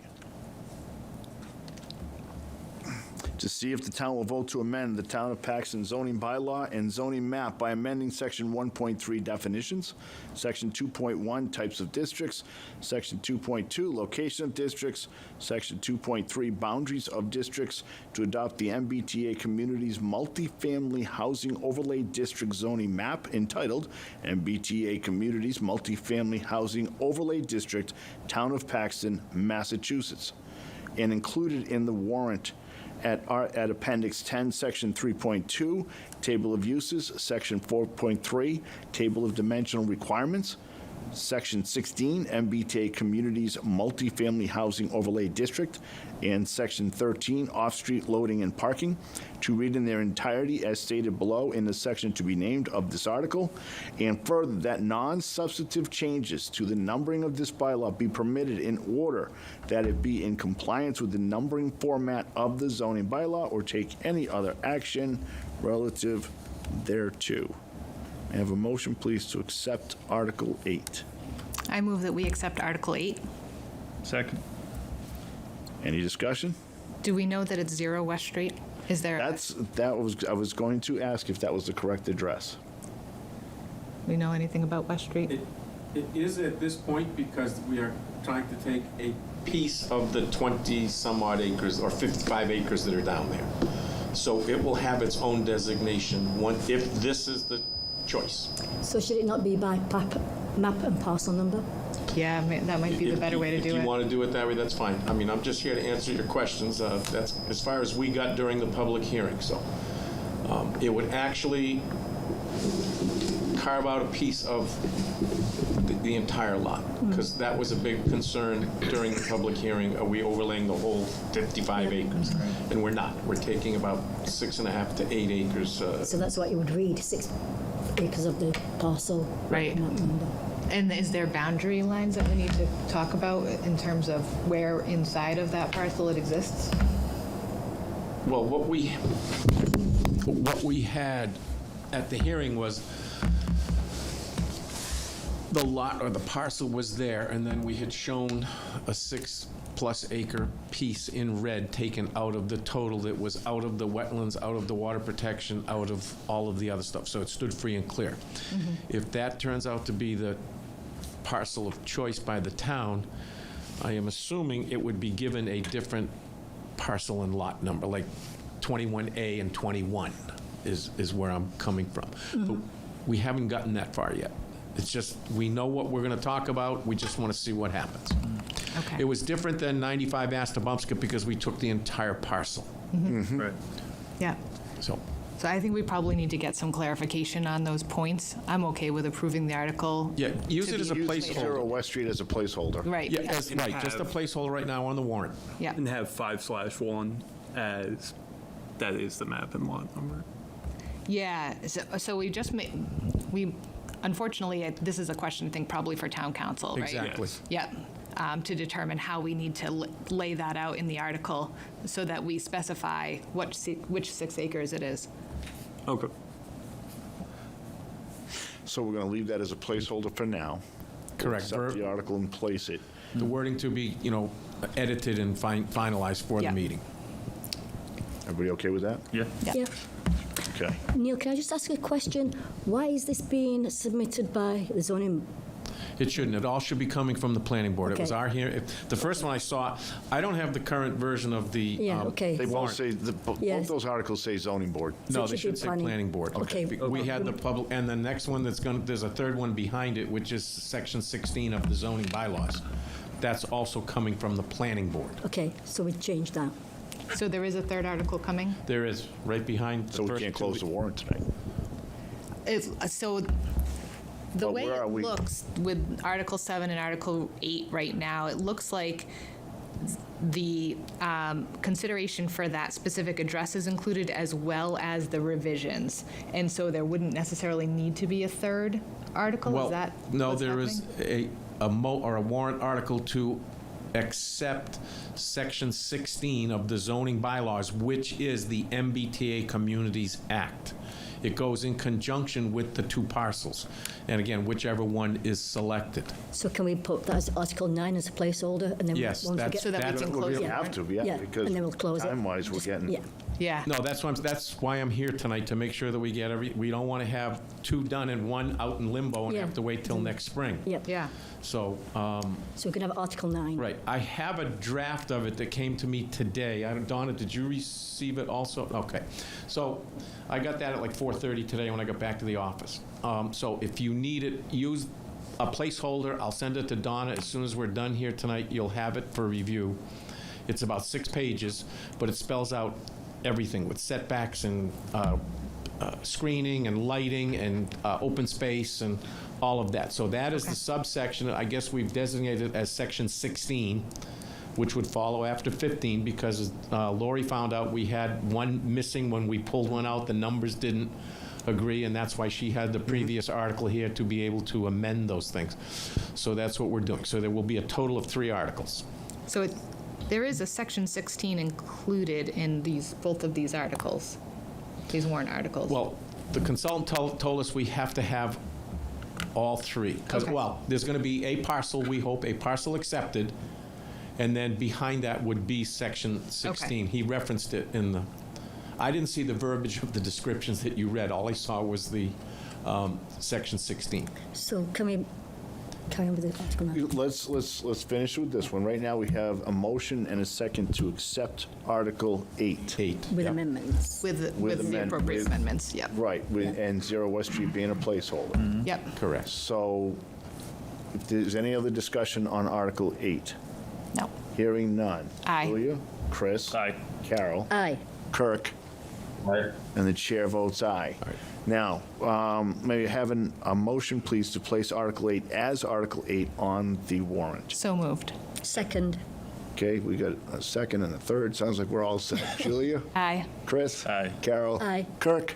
To see if the town will vote to amend the Town of Paxton zoning bylaw and zoning map by amending Section 1.3 definitions, Section 2.1 types of districts, Section 2.2 location of districts, Section 2.3 boundaries of districts, to adopt the MBTA Communities Multifamily Housing Overlay District zoning map entitled MBTA Communities Multifamily Housing Overlay District, Town of Paxton, Massachusetts, and included in the warrant at Appendix 10, Section 3.2, Table of Uses, Section 4.3, Table of Dimensional Requirements, Section 16, MBTA Communities Multifamily Housing Overlay District, and Section 13, Off-Street Loading and Parking, to read in their entirety as stated below in the section to be named of this article, and further that non-substantive changes to the numbering of this bylaw be permitted in order that it be in compliance with the numbering format of the zoning bylaw, or take any other action relative thereto. I have a motion, please, to accept Article 8. I move that we accept Article 8. Second. Any discussion? Do we know that it's 0 West Street? Is there, I was going to ask if that was the correct address. we know anything about West Street? It is at this point because we are trying to take a piece of the 20-some-odd acres or 55 acres that are down there. So it will have its own designation if this is the choice. So should it not be by map and parcel number? Yeah, that might be the better way to do If you it. want to do it that way, that's fine. I mean, I'm just here to answer your questions. That's as far as we got during the public hearing. So it would actually carve out a piece of the entire lot, because that was a big concern during the public hearing. Are we overlaying the whole 55 acres? And we're not. We're taking about 6.5 to 8 acres. So that's what you would read, 6 acres of the parcel. Right. map number. And is there boundary lines that we need to talk about in terms of where inside of that parcel it exists? Well, what we had at the hearing was the lot or the parcel was there, and then we had shown a 6+ acre piece in red taken out of the total that was out of the wetlands, out of the water protection, out of all of the other stuff. So it stood free and clear. If that turns out to be the parcel of choice by the town, I am assuming it would be given a different parcel and lot number, like 21A and 21 is where I'm coming from. But we haven't gotten that far yet. It's just, we know what we're going to talk about, we just want to see what happens. Okay. It was different than 95 Astabumska because we took the entire parcel, Right. Yeah. so. So I think we probably need to get some clarification on those points. I'm okay with approving the article. Yeah, use to it as be a used later. Zero placeholder. West Street as a placeholder. Right. Yeah, that's right, just a have- placeholder right now on the warrant. Yeah. And have 5/1 as, that is the map and lot number. Yeah, so we just made, unfortunately, this is a question, I think, probably for town council, right? Exactly. Yep, to determine how we need to lay that out in the article so that we specify which 6 acres it is. Okay. So we're going to leave that as a placeholder for now. Correct. Accept the article and place it. The wording to be, edited and finalized for the Yeah. meeting. Everybody okay with that? Yeah. Yeah. Okay. Neil, can I just ask a question? Why is this being submitted by the zoning? It shouldn't. It all should be coming from the planning board. It was Okay. our here. The first one I saw, I don't have the current version of the. Yeah, okay. They both warrant. say, both Yes. those articles say zoning board. No, So it they should should be say planning. planning board. Okay. We had the public, and the next one there's a third one behind it, which is section 16 of the zoning bylaws. That's also coming from the planning board. Okay, so we changed that. So there is a third article coming? There is, right behind the So we first can't two. close the warrant tonight. So the But way where are it we? looks with Article 7 and Article 8 right now, it looks like the consideration for that specific address is included as well as the revisions. And so there wouldn't necessarily need to be a third article? Well, Is that no, what's there is happening? a warrant article to accept section 16 of the zoning bylaws, which is the MBTA Communities Act. It goes in conjunction with the two parcels. And again, whichever one is selected. So can we put that as Article 9 as a placeholder? And then Yes, once we that's- get- So that we that's- can We close the have warrant? to, yeah, Yeah, because and then we'll close it. time-wise, we're Just- getting. Yeah. Yeah. No, that's why I'm here tonight, to make sure that we get we don't want to have two done and one out in limbo and Yeah. have to wait till next spring. Yep. Yeah. So, So we can have Article 9. right, I have a draft of it that came to me today. Donna, did you receive it also? Okay. So I got that at like 4:30 today when I got back to the office. So if you need it, use a placeholder. I'll send it to Donna. As soon as we're done here tonight, you'll have it for review. It's about 6 pages, but it spells out everything with setbacks and screening and lighting and open space and all of that. So that is the subsection, I guess we've designated as section 16, which would follow after 15, because Lori found out we had one missing when we pulled one out. The numbers didn't agree, and that's why she had the previous article here to be able to amend those things. So that's what we're doing. So there will be a total of 3 articles. So there is a section 16 included in both of these articles, these warrant articles. Well, the consultant told us we have to have all 3. Because, Okay. well, there's going to be a parcel, we hope, a parcel accepted, and then behind that would be section 16. He referenced it in the, I didn't see the verbiage of the descriptions that you read. All I saw was the section 16. So can we carry on with the Article 9? Let's finish with this one. Right now, we have a motion and a second to accept Article 8. With amendments. With the amendment- appropriate with- amendments, yep. Right, and Zero West Street being a placeholder. Yep. Correct. So if there's any other discussion on Article 8? No. Hearing none. Aye. Julia? Chris? Aye. Carol? Aye. Kirk? Aye. And the chair votes aye. Now, may I have a motion, please, to place Article 8 as Article 8 on the warrant? So moved. Second. Okay, we got a second and a third. Sounds like we're all set. Julia? Aye. Chris? Aye. Carol? Aye. Kirk?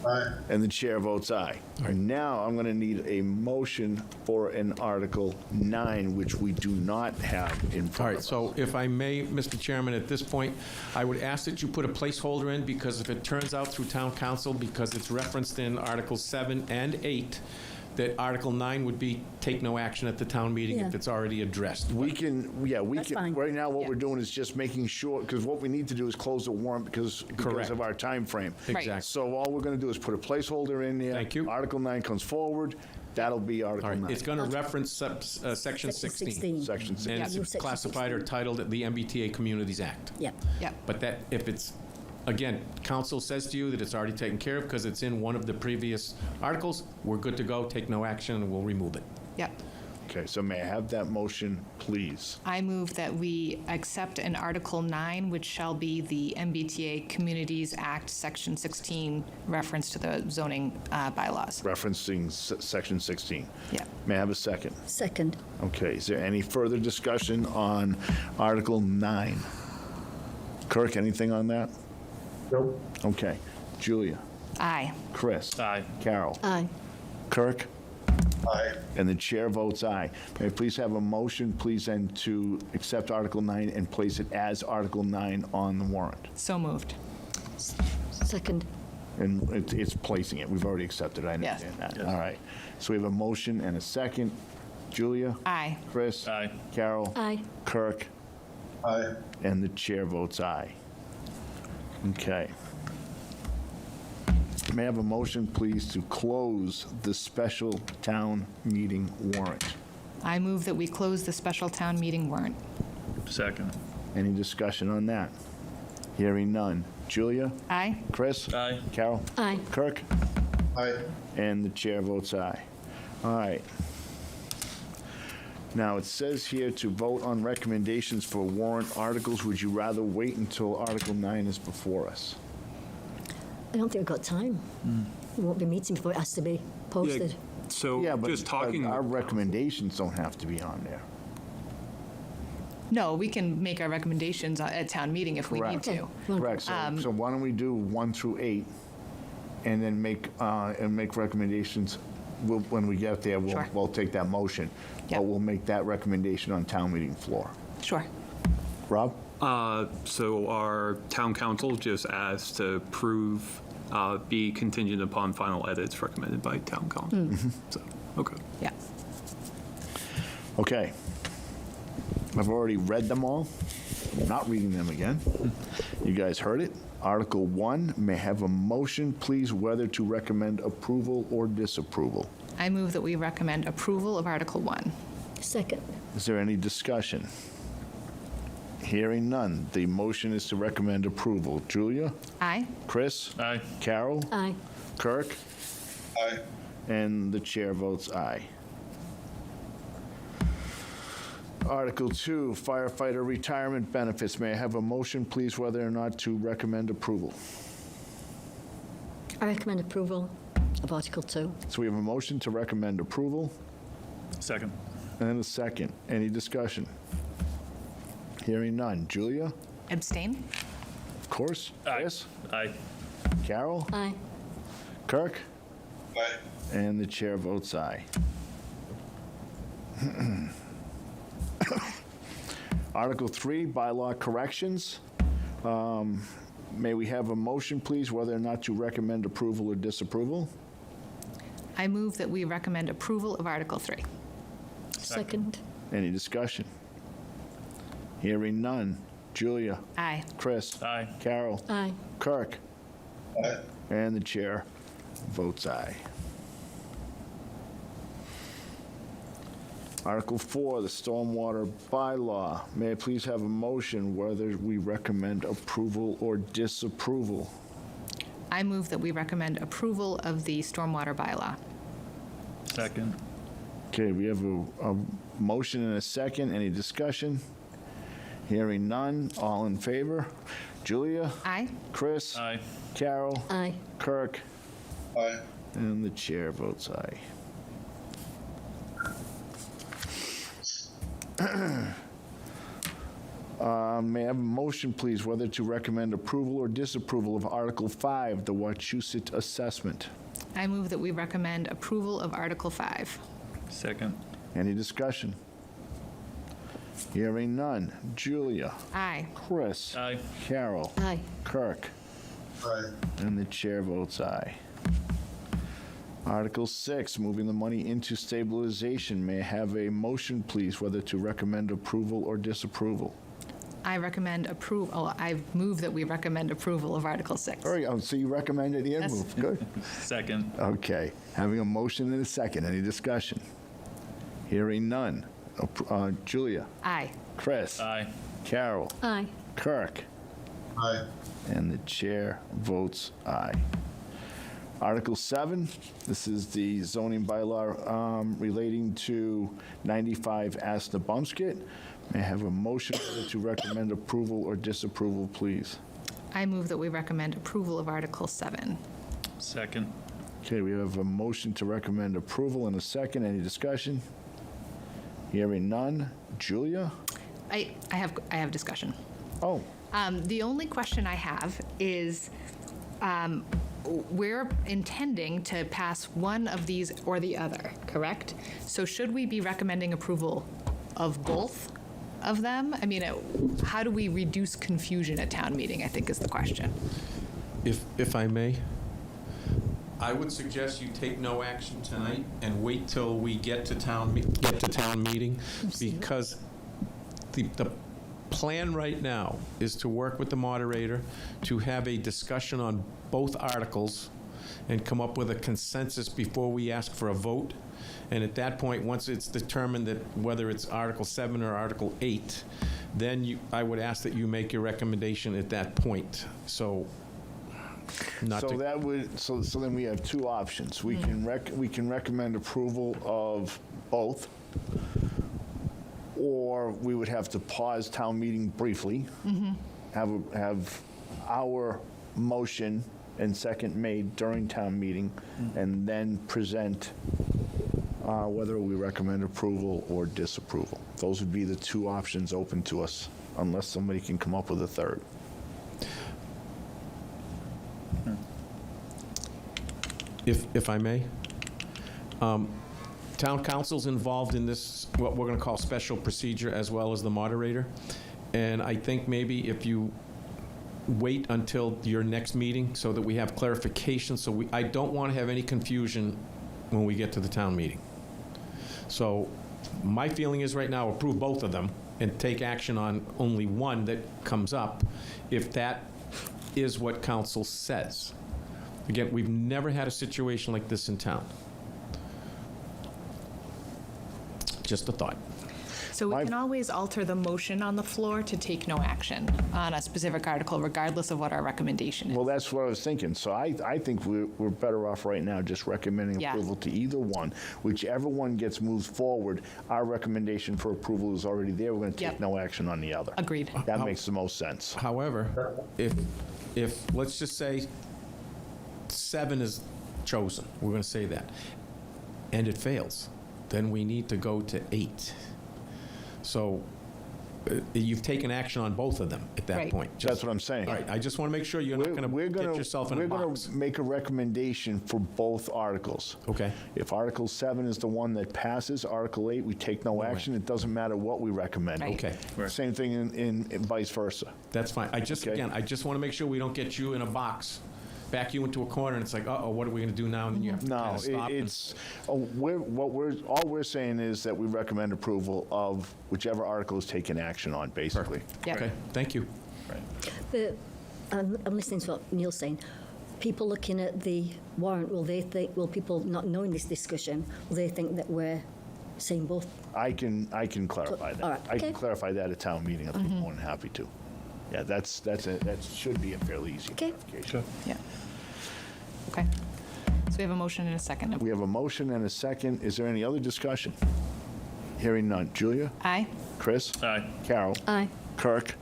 Aye. And the chair votes aye. Now I'm going to need a motion for an Article 9, which we do not have in All front right, of us. so if I may, Mr. Chairman, at this point, I would ask that you put a placeholder in, because if it turns out through town council, because it's referenced in Articles 7 and 8, that Article 9 would be take no action at the town meeting if Yeah. it's already addressed. We can, That's fine. right now, what Yeah. we're doing is just making sure, because what we need to do is close the warrant because Correct. of our time frame. Exactly. So all we're going to do is put a placeholder in there. Thank you. Article 9 comes forward, that'll be All Article right, 9. it's going to reference Section 16. Section 16. And Yeah, it's Section classified or 16. titled the MBTA Communities Act. Yeah. Yep. But that, if it's, again, council says to you that it's already taken care of because it's in one of the previous articles, we're good to go, take no action, and we'll remove it. Yep. Okay, so may I have that motion, please? I move that we accept an Article 9, which shall be the MBTA Communities Act, Section 16, reference to the zoning bylaws. Referencing Section 16. Yeah. May I have a second? Second. Okay, is there any further discussion on Article 9? Kirk, anything on that? Nope. Okay. Julia? Aye. Chris? Aye. Carol? Aye. Kirk? Aye. And the chair votes aye. May I please have a motion, please, then, to accept Article 9 and place it as Article 9 on the warrant? So moved. Second. And it's placing it. We've already accepted it. I Yes. understand that. All right. So we have a motion and a second. Julia? Aye. Chris? Aye. Carol? Aye. Kirk? Aye. And the chair votes aye. Okay. May I have a motion, please, to close the special town meeting warrant? I move that we close the special town meeting warrant. Second. Any discussion on that? Hearing none. Julia? Aye. Chris? Aye. Carol? Aye. Kirk? Aye. And the chair votes aye. All right. Now, it says here to vote on recommendations for warrant articles. Would you rather wait until Article 9 is before us? I don't think we've got time. We won't be meeting before it has to be posted. So Yeah, but just talking. our recommendations don't have to be on there. No, we can make our recommendations at town meeting if we need Correct. to. Correct. So why don't we do 1 through 8, and then make recommendations. When we get there, Sure. we'll take that motion. Yep. But we'll make that recommendation on town meeting floor. Sure. Rob? So our town council just asked to approve, be contingent upon final edits recommended by town council. So, okay. Yeah. Okay. I've already read them all. I'm not reading them again. You guys heard it. Article 1, may I have a motion, please, whether to recommend approval or disapproval. I move that we recommend approval of Article 1. Second. Is there any discussion? Hearing none. The motion is to recommend approval. Julia? Aye. Chris? Aye. Carol? Aye. Kirk? Aye. And the chair votes aye. Article 2, firefighter retirement benefits. May I have a motion, please, whether or not to recommend approval? I recommend approval of Article 2. So we have a motion to recommend approval Second. and a second. Any discussion? Hearing none. Julia? Abstain? Of course. Aye. Chris? Aye. Carol? Aye. Kirk? Aye. And the chair votes aye. Article 3, bylaw corrections. May we have a motion, please, whether or not to recommend approval or disapproval? I move that we recommend approval of Article 3. Second. Any discussion? Hearing none. Julia? Aye. Chris? Aye. Carol? Aye. Kirk? Aye. And the chair votes aye. Article 4, the stormwater bylaw. May I please have a motion whether we recommend approval or disapproval? I move that we recommend approval of the stormwater bylaw. Second. Okay, we have a motion and a second. Any discussion? Hearing none. All in favor? Julia? Aye. Chris? Aye. Carol? Aye. Kirk? Aye. And the chair votes aye. May I have a motion, please, whether to recommend approval or disapproval of Article 5, the Wachusett Assessment? I move that we recommend approval of Article 5. Second. Any discussion? Hearing none. Julia? Aye. Chris? Aye. Carol? Aye. Kirk? Aye. And the chair votes aye. Article 6, moving the money into stabilization. May I have a motion, please, whether to recommend approval or disapproval? I recommend approval. I move that we recommend approval of Article 6. All right, so you recommended and Yes. moved. Good. Second. Okay. Having a motion and a second. Any discussion? Hearing none. Julia? Aye. Chris? Aye. Carol? Aye. Kirk? Aye. And the chair votes aye. Article 7, this is the zoning bylaw relating to 95 Astor Bumskit. May I have a motion whether to recommend approval or disapproval, please? I move that we recommend approval of Article 7. Second. Okay, we have a motion to recommend approval and a second. Any discussion? Hearing none. Julia? I have discussion. Oh, The only question I have is, we're intending to pass one of these or the other, correct? So should we be recommending approval of both of them? I mean, how do we reduce confusion at town meeting, I think is the question. If I may, I would suggest you take no action tonight and wait till we get to town meeting, because the plan right now is to work with the moderator to have a discussion on both articles and come up with a consensus before we ask for a vote. And at that point, once it's determined that whether it's Article 7 or Article 8, then I would ask that you make your recommendation at that point. So not so to... that would, so then we have two options. We can recommend approval of both, or we would have to pause town meeting briefly, have our motion and second made during town meeting, and then present whether we recommend approval or disapproval. Those would be the two options open to us, unless somebody can come up with a third. If I may, town council's involved in this, what we're going to call special procedure, as well as the moderator. And I think maybe if you wait until your next meeting so that we have clarification, so I don't want to have any confusion when we get to the town meeting. So my feeling is right now, approve both of them and take action on only one that comes up, if that is what council says. Again, we've never had a situation like this in town. Just a thought. So we can always alter the motion on the floor to take no action on a specific article, regardless of what our recommendation is. Well, that's what I was thinking. So I think we're better off right now just recommending Yeah. approval to either one. Whichever one gets moved forward, our recommendation for approval is already there. We're going to take Yep. no action on the other. Agreed. That makes the most sense. However, if let's just say 7 is chosen, we're going to say that, and it fails, then we need to go to 8. So you've taken action on both of them at that Right. point. That's what I'm saying. All right, I just want to make sure you're not going to get yourself in a We're going box. to make a recommendation for both articles. Okay. If Article 7 is the one that passes, Article 8, we take no action. It doesn't matter what we recommend. Right. Okay, Same thing in vice versa. that's fine. I just, Okay. again, I just want to make sure we don't get you in a box, back you into a corner, and it's like, uh-oh, what are we going to do now? And then you have to kind No, of stop. it's, all we're saying is that we recommend approval of whichever article is taken action on, basically. Yep. Okay, thank you. I'm listening to what Neil's saying. People looking at the warrant, will people not knowing this discussion, will they think that we're saying both? I can clarify that. All right, I can okay. clarify that at town meeting. I'd be more than happy to. Yeah, that should be a fairly easy Okay. clarification. Yeah. Okay. So we have a motion and a second. We have a motion and a second. Is there any other discussion? Hearing none. Julia? Aye. Chris? Aye. Carol? Aye. Kirk?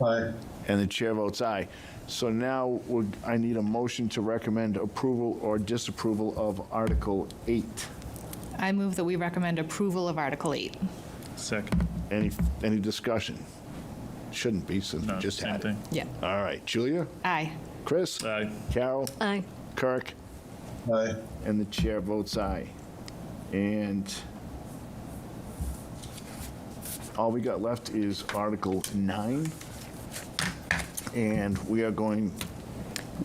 Aye. And the chair votes aye. So now I need a motion to recommend approval or disapproval of Article 8. I move that we recommend approval of Article 8. Second. Any discussion? Shouldn't be, since we No, just same had it. thing. Yeah. All right, Julia? Aye. Chris? Aye. Carol? Aye. Kirk? Aye. And the chair votes aye. And all we got left is Article 9. And we are going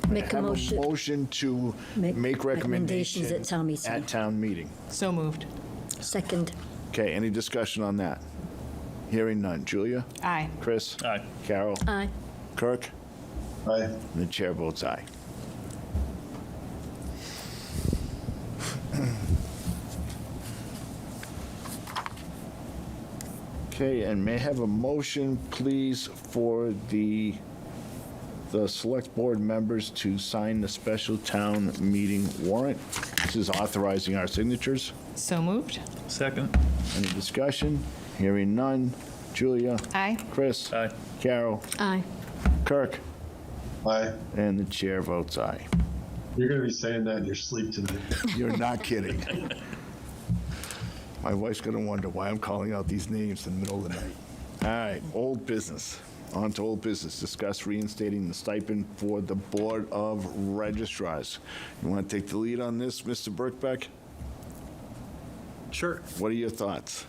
Make a have motion. a motion to Make make recommendations recommendations at town meeting. At town meeting. So moved. Second. Okay, any discussion on that? Hearing none. Julia? Aye. Chris? Aye. Carol? Aye. Kirk? Aye. And the chair votes aye. Okay, and may I have a motion, please, for the select board members to sign the special town meeting warrant? This is authorizing our signatures. So moved. Second. Any discussion? Hearing none. Julia? Aye. Chris? Aye. Carol? Aye. Kirk? Aye. And the chair votes aye. You're going to be saying that in your sleep tonight. You're not kidding. My wife's going to wonder why I'm calling out these names in the middle of the night. All right, old business. On to old business. Discuss reinstating the stipend for the Board of Registrars. You want to take the lead on this, Mr. Birkbeck? Sure. What are your thoughts?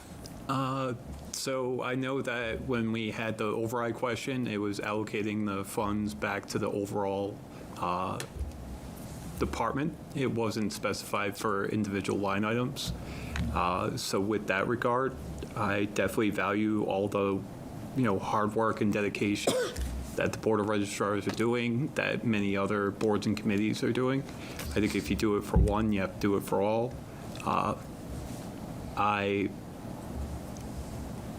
So I know that when we had the override question, it was allocating the funds back to the overall department. It wasn't specified for individual line items. So with that regard, I definitely value all the, hard work and dedication that the Board of Registrars are doing, that many other boards and committees are doing. I think if you do it for one, you have to do it for all. I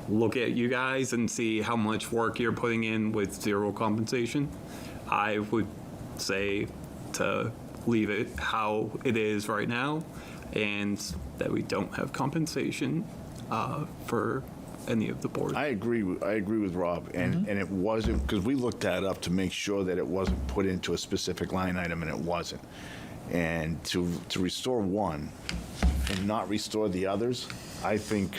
look at you guys and see how much work you're putting in with zero compensation. I would say to leave it how it is right now, and that we don't have compensation for any of the boards. I agree with Rob, and it wasn't, because we looked that up to make sure that it wasn't put into a specific line item, and it wasn't. And to restore one and not restore the others, I think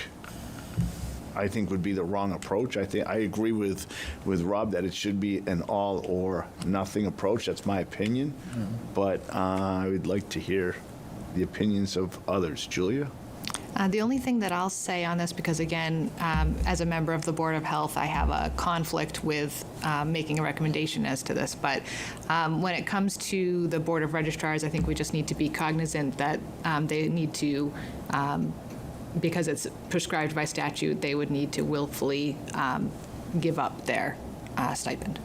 would be the wrong approach. I agree with Rob that it should be an all or nothing approach. That's my opinion. But I would like to hear the opinions of others. Julia? The only thing that I'll say on this, because again, as a member of the Board of Health, I have a conflict with making a recommendation as to this, but when it comes to the Board of Registrars, I think we just need to be cognizant that they need to, because it's prescribed by statute, they would need to willfully give up their stipend.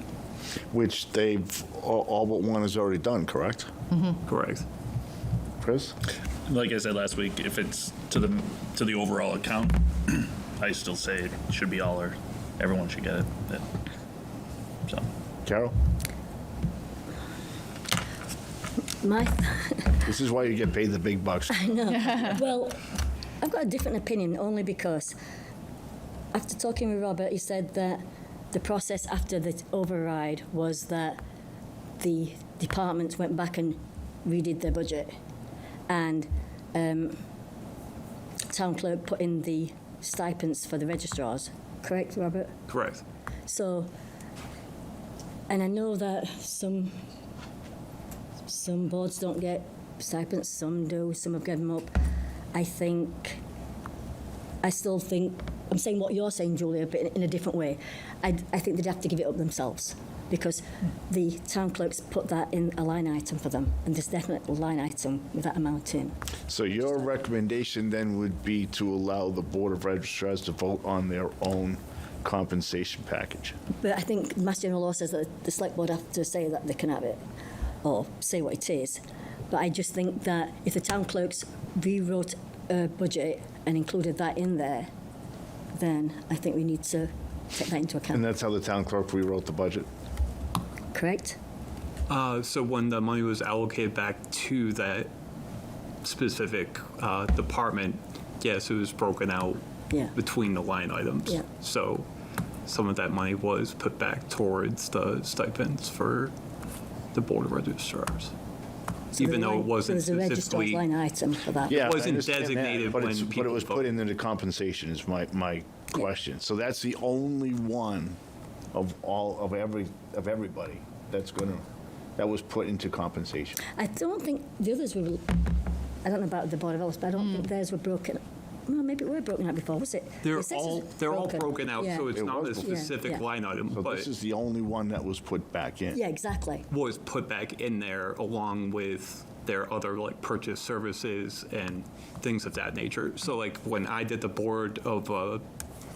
Which they've, all but one has already done, correct? Correct. Chris? Like I said last week, if it's to the overall account, I still say it should be all or everyone should get it. So. Carol? This is why you get paid the big bucks. I know. Well, I've got a different opinion only because after talking with Robert, he said that the process after the override was that the departments went back and redid their budget, and town clerk put in the stipends for the registrars. Correct, Robert? Correct. So, and I know that some boards don't get stipends, some do, some have given them up. I still think, I'm saying what you're saying, Julia, but in a different way. I think they'd have to give it up themselves because the town clerks put that in a line item for them, and there's definitely a line item with that amount in. So your recommendation then would be to allow the Board of Registrars to vote on their own compensation package? But I think Mass General Law says that the select board have to say that they can have it, or say what it is. But I just think that if the town clerks rewrote a budget and included that in there, then I think we need to take that into account. And that's how the town clerk rewrote the budget? Correct? So when the money was allocated back to that specific department, yes, it was broken out Yeah. between the line items. Yeah. So some of that money was put back towards the stipends for the Board of Registrars. Even though it wasn't There's a registrar's specifically, line item for that. Yeah, I wasn't understand that, designated but when but it people was put vote. into the compensation is my question. So that's the only one of everybody that was put into compensation. I don't think the others were, I don't know about the Board of Health, but I don't think theirs were broken. Well, maybe it were broken out before, was it? They're The assessors all broken out, Yeah. so it's It not a was broken. specific Yeah. line item, So but this is the only one that was put back in. Yeah, exactly. was put back in there along with their other like purchase services and things of that nature. So like when I did the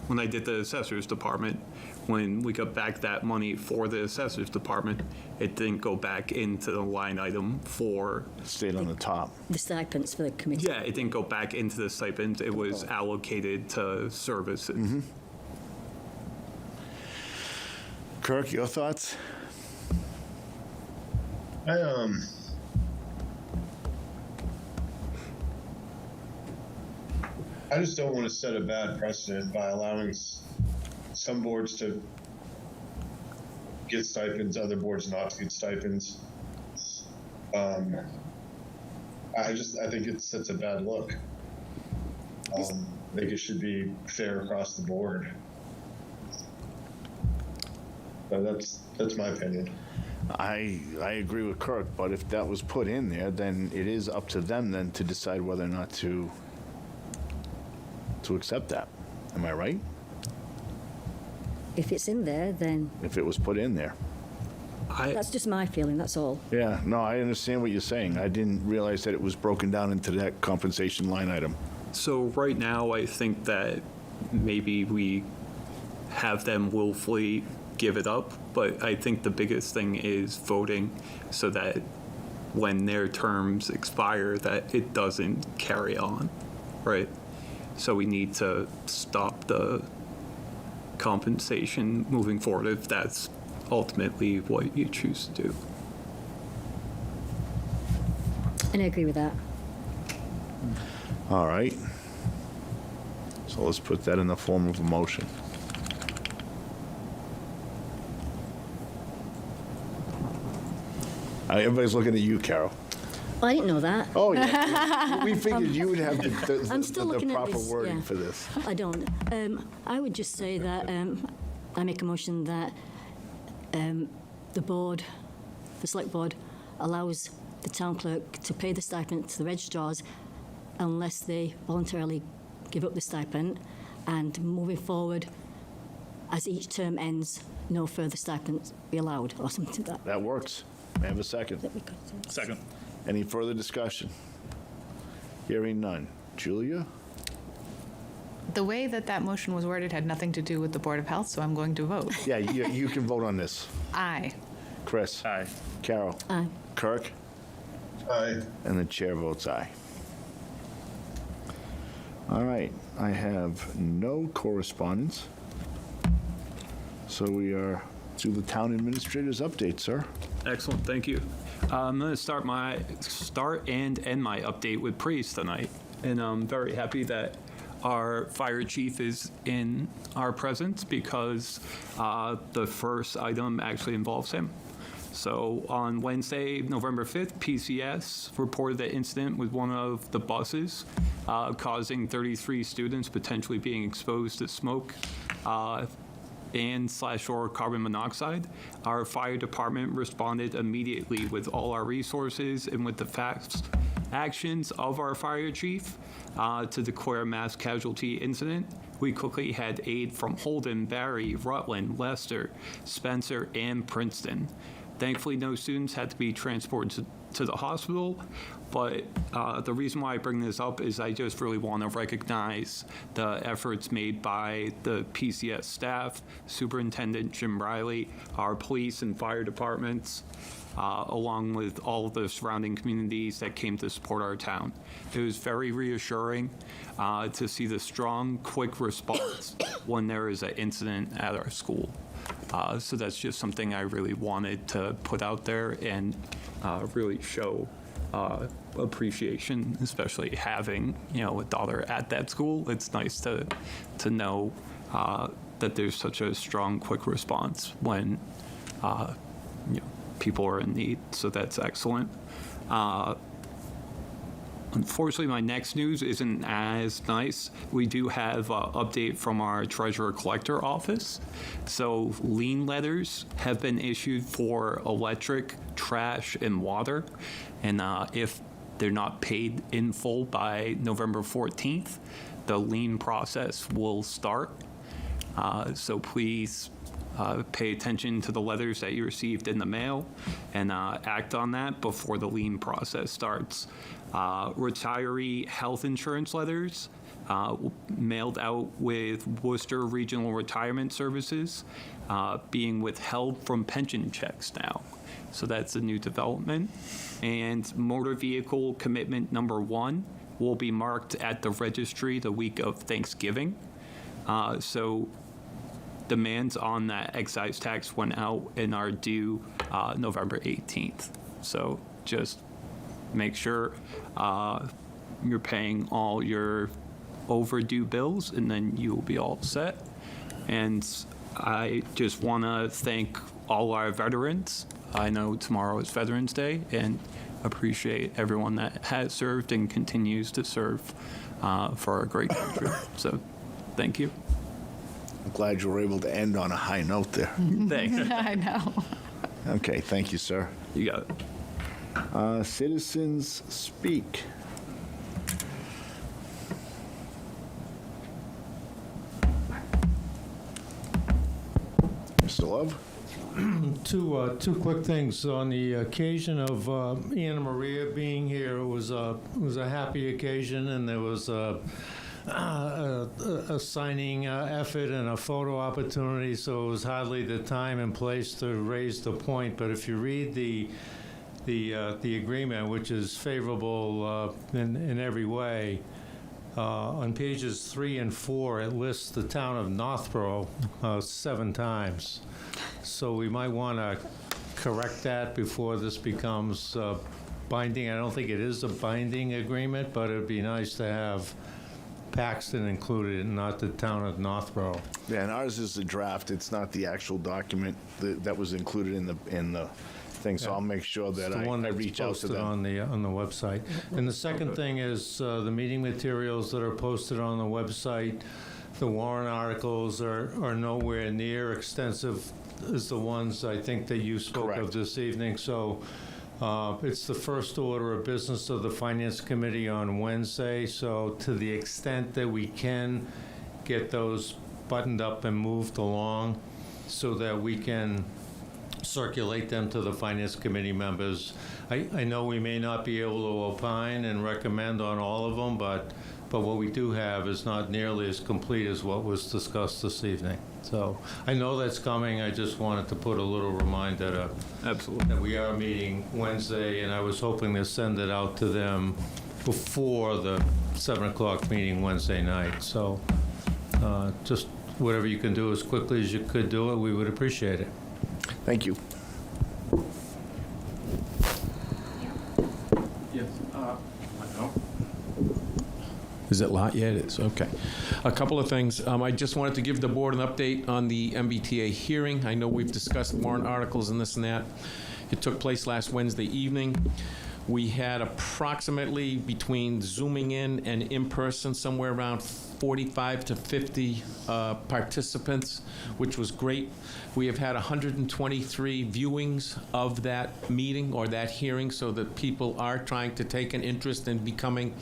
when I did the assessors department, when we got back that money for the assessors department, it didn't go back into the line item for, It stayed on the top. The stipends for the committee. yeah, it didn't go back into the stipend. It was allocated to services. Kirk, your thoughts? I just don't want to set a bad precedent by allowing some boards to get stipends, other boards not to get stipends. I think it sets a bad look. I think it should be fair across the board. But that's my opinion. I agree with Kirk, but if that was put in there, then it is up to them then to decide whether or not to accept that. Am I right? If it's in there, then If it was put in there. that's just my feeling, that's all. Yeah, no, I understand what you're saying. I didn't realize that it was broken down into that compensation line item. So right now, I think that maybe we have them willfully give it up, but I think the biggest thing is voting so that when their terms expire, that it doesn't carry on, right? So we need to stop the compensation moving forward if that's ultimately what you choose to do. And I agree with that. All right. So let's put that in the form of a motion. Everybody's looking at you, Carol. Oh, I didn't know that. Oh, yeah. We figured you would have I'm still the looking at proper this, wording yeah. for this. I don't. I would just say that I make a motion that the board, the select board, allows the town clerk to pay the stipend to the registrars unless they voluntarily give up the stipend, and moving forward, as each term ends, no further stipends be allowed, or something like that. That works. May I have a second? Second. Any further discussion? Hearing none. Julia? The way that motion was worded had nothing to do with the Board of Health, so I'm going to vote. Yeah, you can vote on this. Aye. Chris? Aye. Carol? Aye. Kirk? Aye. And the chair votes aye. All right, I have no correspondence. So we are to the town administrator's update, sir. Excellent, thank you. I'm going to start and end my update with praise tonight, and I'm very happy that our fire chief is in our presence because the first item actually involves him. So on Wednesday, November 5th, PCS reported the incident with one of the buses causing 33 students potentially being exposed to smoke and/or carbon monoxide. Our fire department responded immediately with all our resources and with the fast actions of our fire chief to declare a mass casualty incident. We quickly had aid from Holden, Barry, Rutland, Leicester, Spencer, and Princeton. Thankfully, no students had to be transported to the hospital, but the reason why I bring this up is I just really want to recognize the efforts made by the PCS staff, Superintendent Jim Riley, our police and fire departments, along with all of the surrounding communities that came to support our town. It was very reassuring to see the strong, quick response when there is an incident at our school. So that's just something I really wanted to put out there and really show appreciation, especially having a daughter at that school. It's nice to know that there's such a strong, quick response when people are in need. So that's excellent. Unfortunately, my next news isn't as nice. We do have an update from our treasurer collector office. So lien letters have been issued for electric, trash, and water. And if they're not paid in full by November 14th, the lien process will start. So please pay attention to the letters that you received in the mail and act on that before the lien process starts. Retiree health insurance letters mailed out with Worcester Regional Retirement Services being withheld from pension checks now. So that's a new development. And motor vehicle commitment number 1 will be marked at the registry the week of Thanksgiving. So demands on that excise tax went out and are due November 18th. So just make sure you're paying all your overdue bills, and then you will be all set. And I just want to thank all our veterans. I know tomorrow is Veterans Day, and appreciate everyone that has served and continues to serve for our great country. So thank you. I'm glad you were able to end on a high note there. Thanks. I know. Okay, thank you, sir. You got it. Citizens speak. Mr. Love? Two quick things. On the occasion of Anna Maria being here, it was a happy occasion, and there was a signing effort and a photo opportunity, so it was hardly the time and place to raise the point. But if you read the agreement, which is favorable in every way, on pages 3 and 4, it lists the town of Northborough 7 times. So we might want to correct that before this becomes binding. I don't think it is a binding agreement, but it'd be nice to have Paxton included, not the town of Northborough. Yeah, and ours is the draft. It's not the actual document that was included in the thing, so I'll make sure that It's the one I that's reach out to posted them. on the website. And the second thing is the meeting materials that are posted on the website. The warrant articles are nowhere near extensive as the ones I think that you spoke of Correct. this evening. So it's the first order of business of the Finance Committee on Wednesday. So to the extent that we can get those buttoned up and moved along so that we can circulate them to the Finance Committee members. I know we may not be able to opine and recommend on all of them, but what we do have is not nearly as complete as what was discussed this evening. So I know that's coming. I just wanted to put a little reminder Absolutely. that we are meeting Wednesday, and I was hoping to send it out to them before the 7 o'clock meeting Wednesday night. So just whatever you can do as quickly as you could do it, we would appreciate it. Thank you. Yes. Is it live? Yeah, it is. Okay. A couple of things. I just wanted to give the board an update on the MBTA hearing. I know we've discussed warrant articles and this and that. It took place last Wednesday evening. We had approximately, between Zooming in and in-person, somewhere around 45 to 50 participants, which was great. We have had 123 viewings of that meeting or that hearing, so that people are trying to take an interest in becoming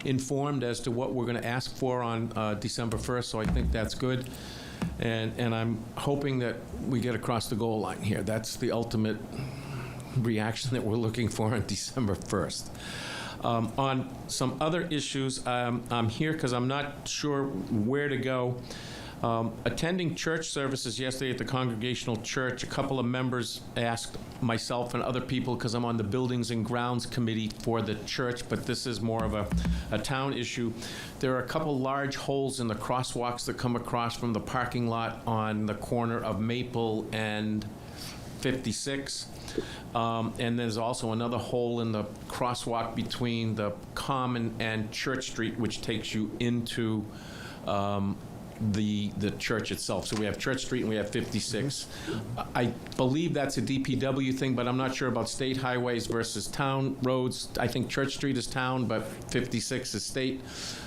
informed as to what we're going to ask for on December 1st, so I think that's good. And I'm hoping that we get across the goal line here. That's the ultimate reaction that we're looking for on December 1st. On some other issues, I'm here because I'm not sure where to go. Attending church services yesterday at the Congregational Church, a couple of members asked myself and other people, because I'm on the Buildings and Grounds Committee for the church, but this is more of a town issue. There are a couple large holes in the crosswalks that come across from the parking lot on the corner of Maple and 56. And there's also another hole in the crosswalk between the Common and Church Street, which takes you into the church itself. So we have Church Street and we have 56. I believe that's a DPW thing, but I'm not sure about state highways versus town roads. I think Church Street is town, but 56 is state.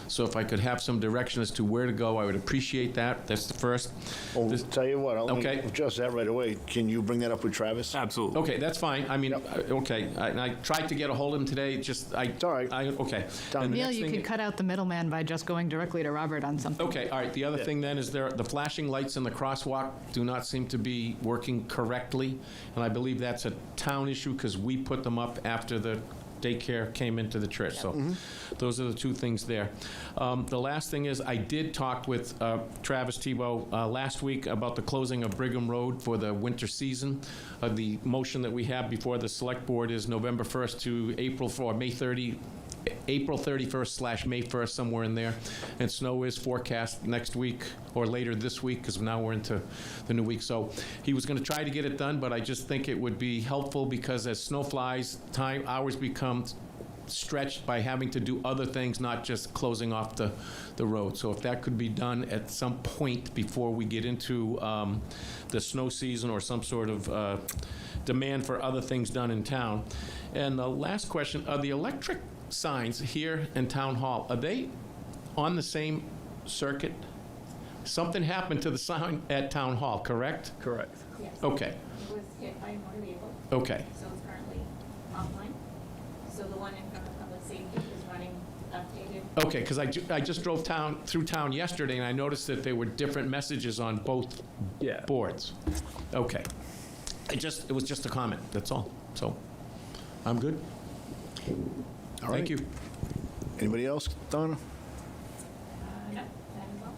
So if I could have some direction as to where to go, I would appreciate that. That's the first. Well, tell you what, I'll Okay. adjust that right away. Can you bring that up with Travis? Absolutely. Okay, that's fine. I mean, okay. I tried to get a hold of him today, just, It's all right. Okay. Done. And the Neil, next you thing- could cut out the middleman by just going directly to Robert on something. Okay, all right. The other thing then is the flashing lights in the crosswalk do not seem to be working correctly. And I believe that's a town issue because we put them up after the daycare came into the church. So those are the two things there. The last thing is I did talk with Travis Tebow last week about the closing of Brigham Road for the winter season. The motion that we have before the select board is November 1st to April 31st/May 1st, somewhere in there. And snow is forecast next week or later this week, because now we're into the new week. So he was going to try to get it done, but I just think it would be helpful because as snow flies, hours become stretched by having to do other things, not just closing off the road. So if that could be done at some point before we get into the snow season or some sort of demand for other things done in town. And the last question, are the electric signs here in Town Hall, are they on the same circuit? Something happened to the sign at Town Hall, correct? Correct. Yes. Okay, It was hit by a motor vehicle, okay. so it's currently offline. So the one in front of public safety is running updated. Okay, because I just drove through town yesterday, and I noticed that there were different messages on both boards. Okay. It was just a comment, that's all. So, I'm good. All right. Thank you. Anybody else, Donna? No, that is all.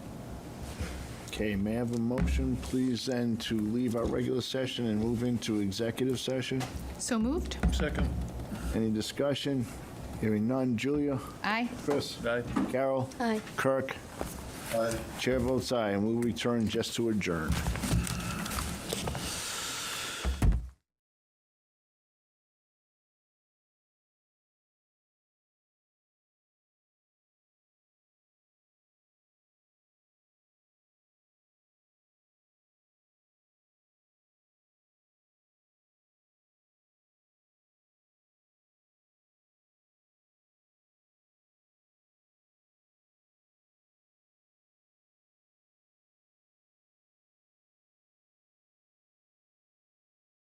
Okay, may I have a motion, please, then, to leave our regular session and move into executive session? So moved? Second. Any discussion? Hearing none. Julia? Aye. Chris? Aye. Carol? Aye. Kirk? Aye. Chair votes aye, and we'll return just to adjourn.